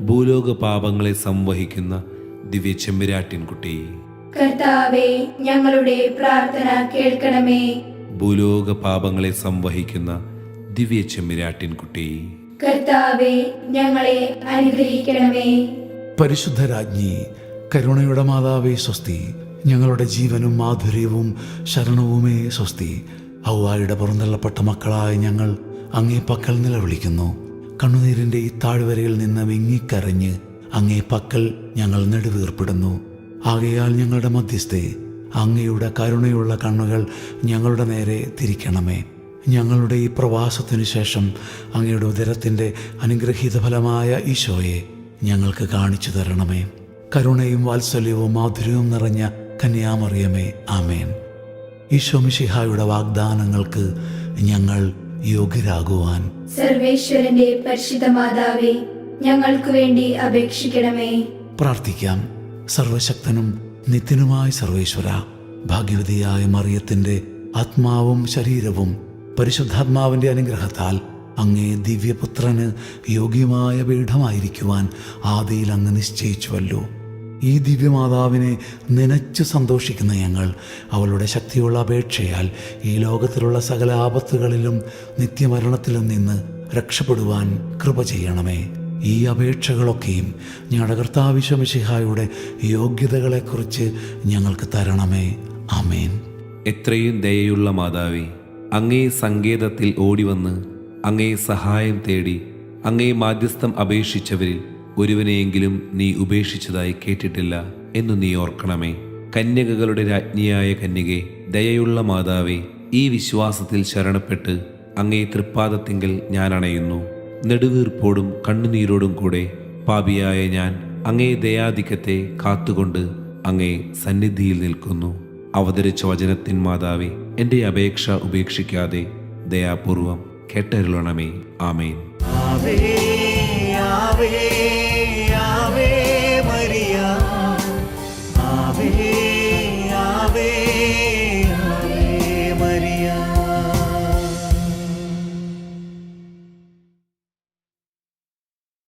A: ഭൂലോക പാപങ്ങളെ സംവഹിക്കുന്ന ദിവ്യ ചെമ്മരാട്ടിൻകുട്ടി,
D: കർത്താവേ, ഞങ്ങളുടെ പ്രാർത്ഥന കേൾക്കണമേ.
A: ഭൂലോക പാപങ്ങളെ സംവഹിക്കുന്ന ദിവ്യ ചെമ്മരാട്ടിൻകുട്ടി,
D: കർത്താവേ, ഞങ്ങളെ അനുഗ്രഹിക്കണമേ.
C: പരിശുദ്ധ രാജ്ഞി, കരുണയുടെ മാതാവേ സ്വസ്തി. ഞങ്ങളുടെ ജീവനും മാധുര്യവും ശരണവുമേ സ്വസ്തി. ഹൗവായുടെ പുറന്തള്ളപ്പെട്ട മക്കളായ ഞങ്ങൾ അങ്ങേ പക്കൽ നിലവിളിക്കുന്നു. കണ്ണുനീരിൻ്റെ ഈ താഴ്വരയിൽ നിന്ന് വിങ്ങിക്കരഞ്ഞ് അങ്ങേ പക്കൽ ഞങ്ങൾ നെടുവീർപ്പിടുന്നു. ആകയാൽ ഞങ്ങളുടെ മധ്യസ്ഥെ, അങ്ങയുടെ കരുണയുള്ള കണ്ണുകൾ ഞങ്ങളുടെ നേരെ തിരിക്കണമേ. ഞങ്ങളുടെ ഈ പ്രവാസത്തിനു ശേഷം അങ്ങയുടെ ഉദരത്തിൻ്റെ അനുഗ്രഹീത ഫലമായ ഈശോയെ ഞങ്ങൾക്ക് കാണിച്ചു തരണമേ. കരുണയും വാത്സല്യവും മാധുര്യവും നിറഞ്ഞ കന്യാമറിയമേ, ആമേൻ. ഈശോ മിശിഹായുടെ വാഗ്ദാനങ്ങൾക്ക് ഞങ്ങൾ യോഗ്യരാകുവാൻ
D: സർവേശ്വരന്റെ പരിശുദ്ധ മാതാവേ, ഞങ്ങൾക്കു വേണ്ടി അപേക്ഷിക്കണമേ.
C: പ്രാർത്ഥിക്കാം. സർവശക്തനും നിത്യനുമായ സർവേശ്വര, ഭാഗ്യവതിയായ മറിയത്തിൻ്റെ ആത്മാവും ശരീരവും പരിശുദ്ധാത്മാവിൻ്റെ അനുഗ്രഹത്താൽ അങ്ങേ ദിവ്യപുത്രന് യോഗ്യമായ പീഠമായിരിക്കുവാൻ ആദിയിൽ അങ്ങ് നിശ്ചയിച്ചുവല്ലോ. ഈ ദിവ്യമാതാവിനെ നനച്ചു സന്തോഷിക്കുന്ന ഞങ്ങൾ അവളുടെ ശക്തിയുള്ള അപേക്ഷയാൽ ഈ ലോകത്തിലുള്ള സകല ആപത്തുകളിലും നിത്യമരണത്തിലും നിന്ന് രക്ഷപ്പെടുവാൻ കൃപ ചെയ്യണമേ. ഈ അപേക്ഷകളൊക്കെയും ഞങ്ങളുടെ കർത്താവ് മിശിഹായുടെ യോഗ്യതകളെക്കുറിച്ച് ഞങ്ങൾക്ക് തരണമേ. ആമേൻ.
A: എത്രയും ദയയുള്ള മാതാവേ, അങ്ങേ സങ്കേതത്തിൽ ഓടിവന്ന് അങ്ങേ സഹായം തേടി അങ്ങേ മാധ്യസ്ഥം അപേക്ഷിച്ചവരിൽ ഒരുവനെയെങ്കിലും നീ ഉപേക്ഷിച്ചതായി കേട്ടിട്ടില്ല എന്നു നീ ഓർക്കണമേ. കന്യകകളുടെ രാജ്ഞിയായ കന്യകെ, ദയയുള്ള മാതാവേ, ഈ വിശ്വാസത്തിൽ ശരണപ്പെട്ട് അങ്ങേ തൃപ്പാദത്തിങ്കൽ ഞാൻ അണയുന്നു. നെടുവീർപ്പോടും കണ്ണുനീരോടും കൂടെ പാപിയായ ഞാൻ അങ്ങേ ദയാധിക്യത്തെ കാത്തുകൊണ്ട് അങ്ങേ സന്നിധിയിൽ നിൽക്കുന്നു. അവതരിച്ച വചനത്തിൻ മാതാവേ, എൻ്റെ അപേക്ഷ ഉപേക്ഷിക്കാതെ ദയാപൂർവം കേട്ടരുളണമേ. ആമേൻ.
B: ആവേ ആവേ ആവേ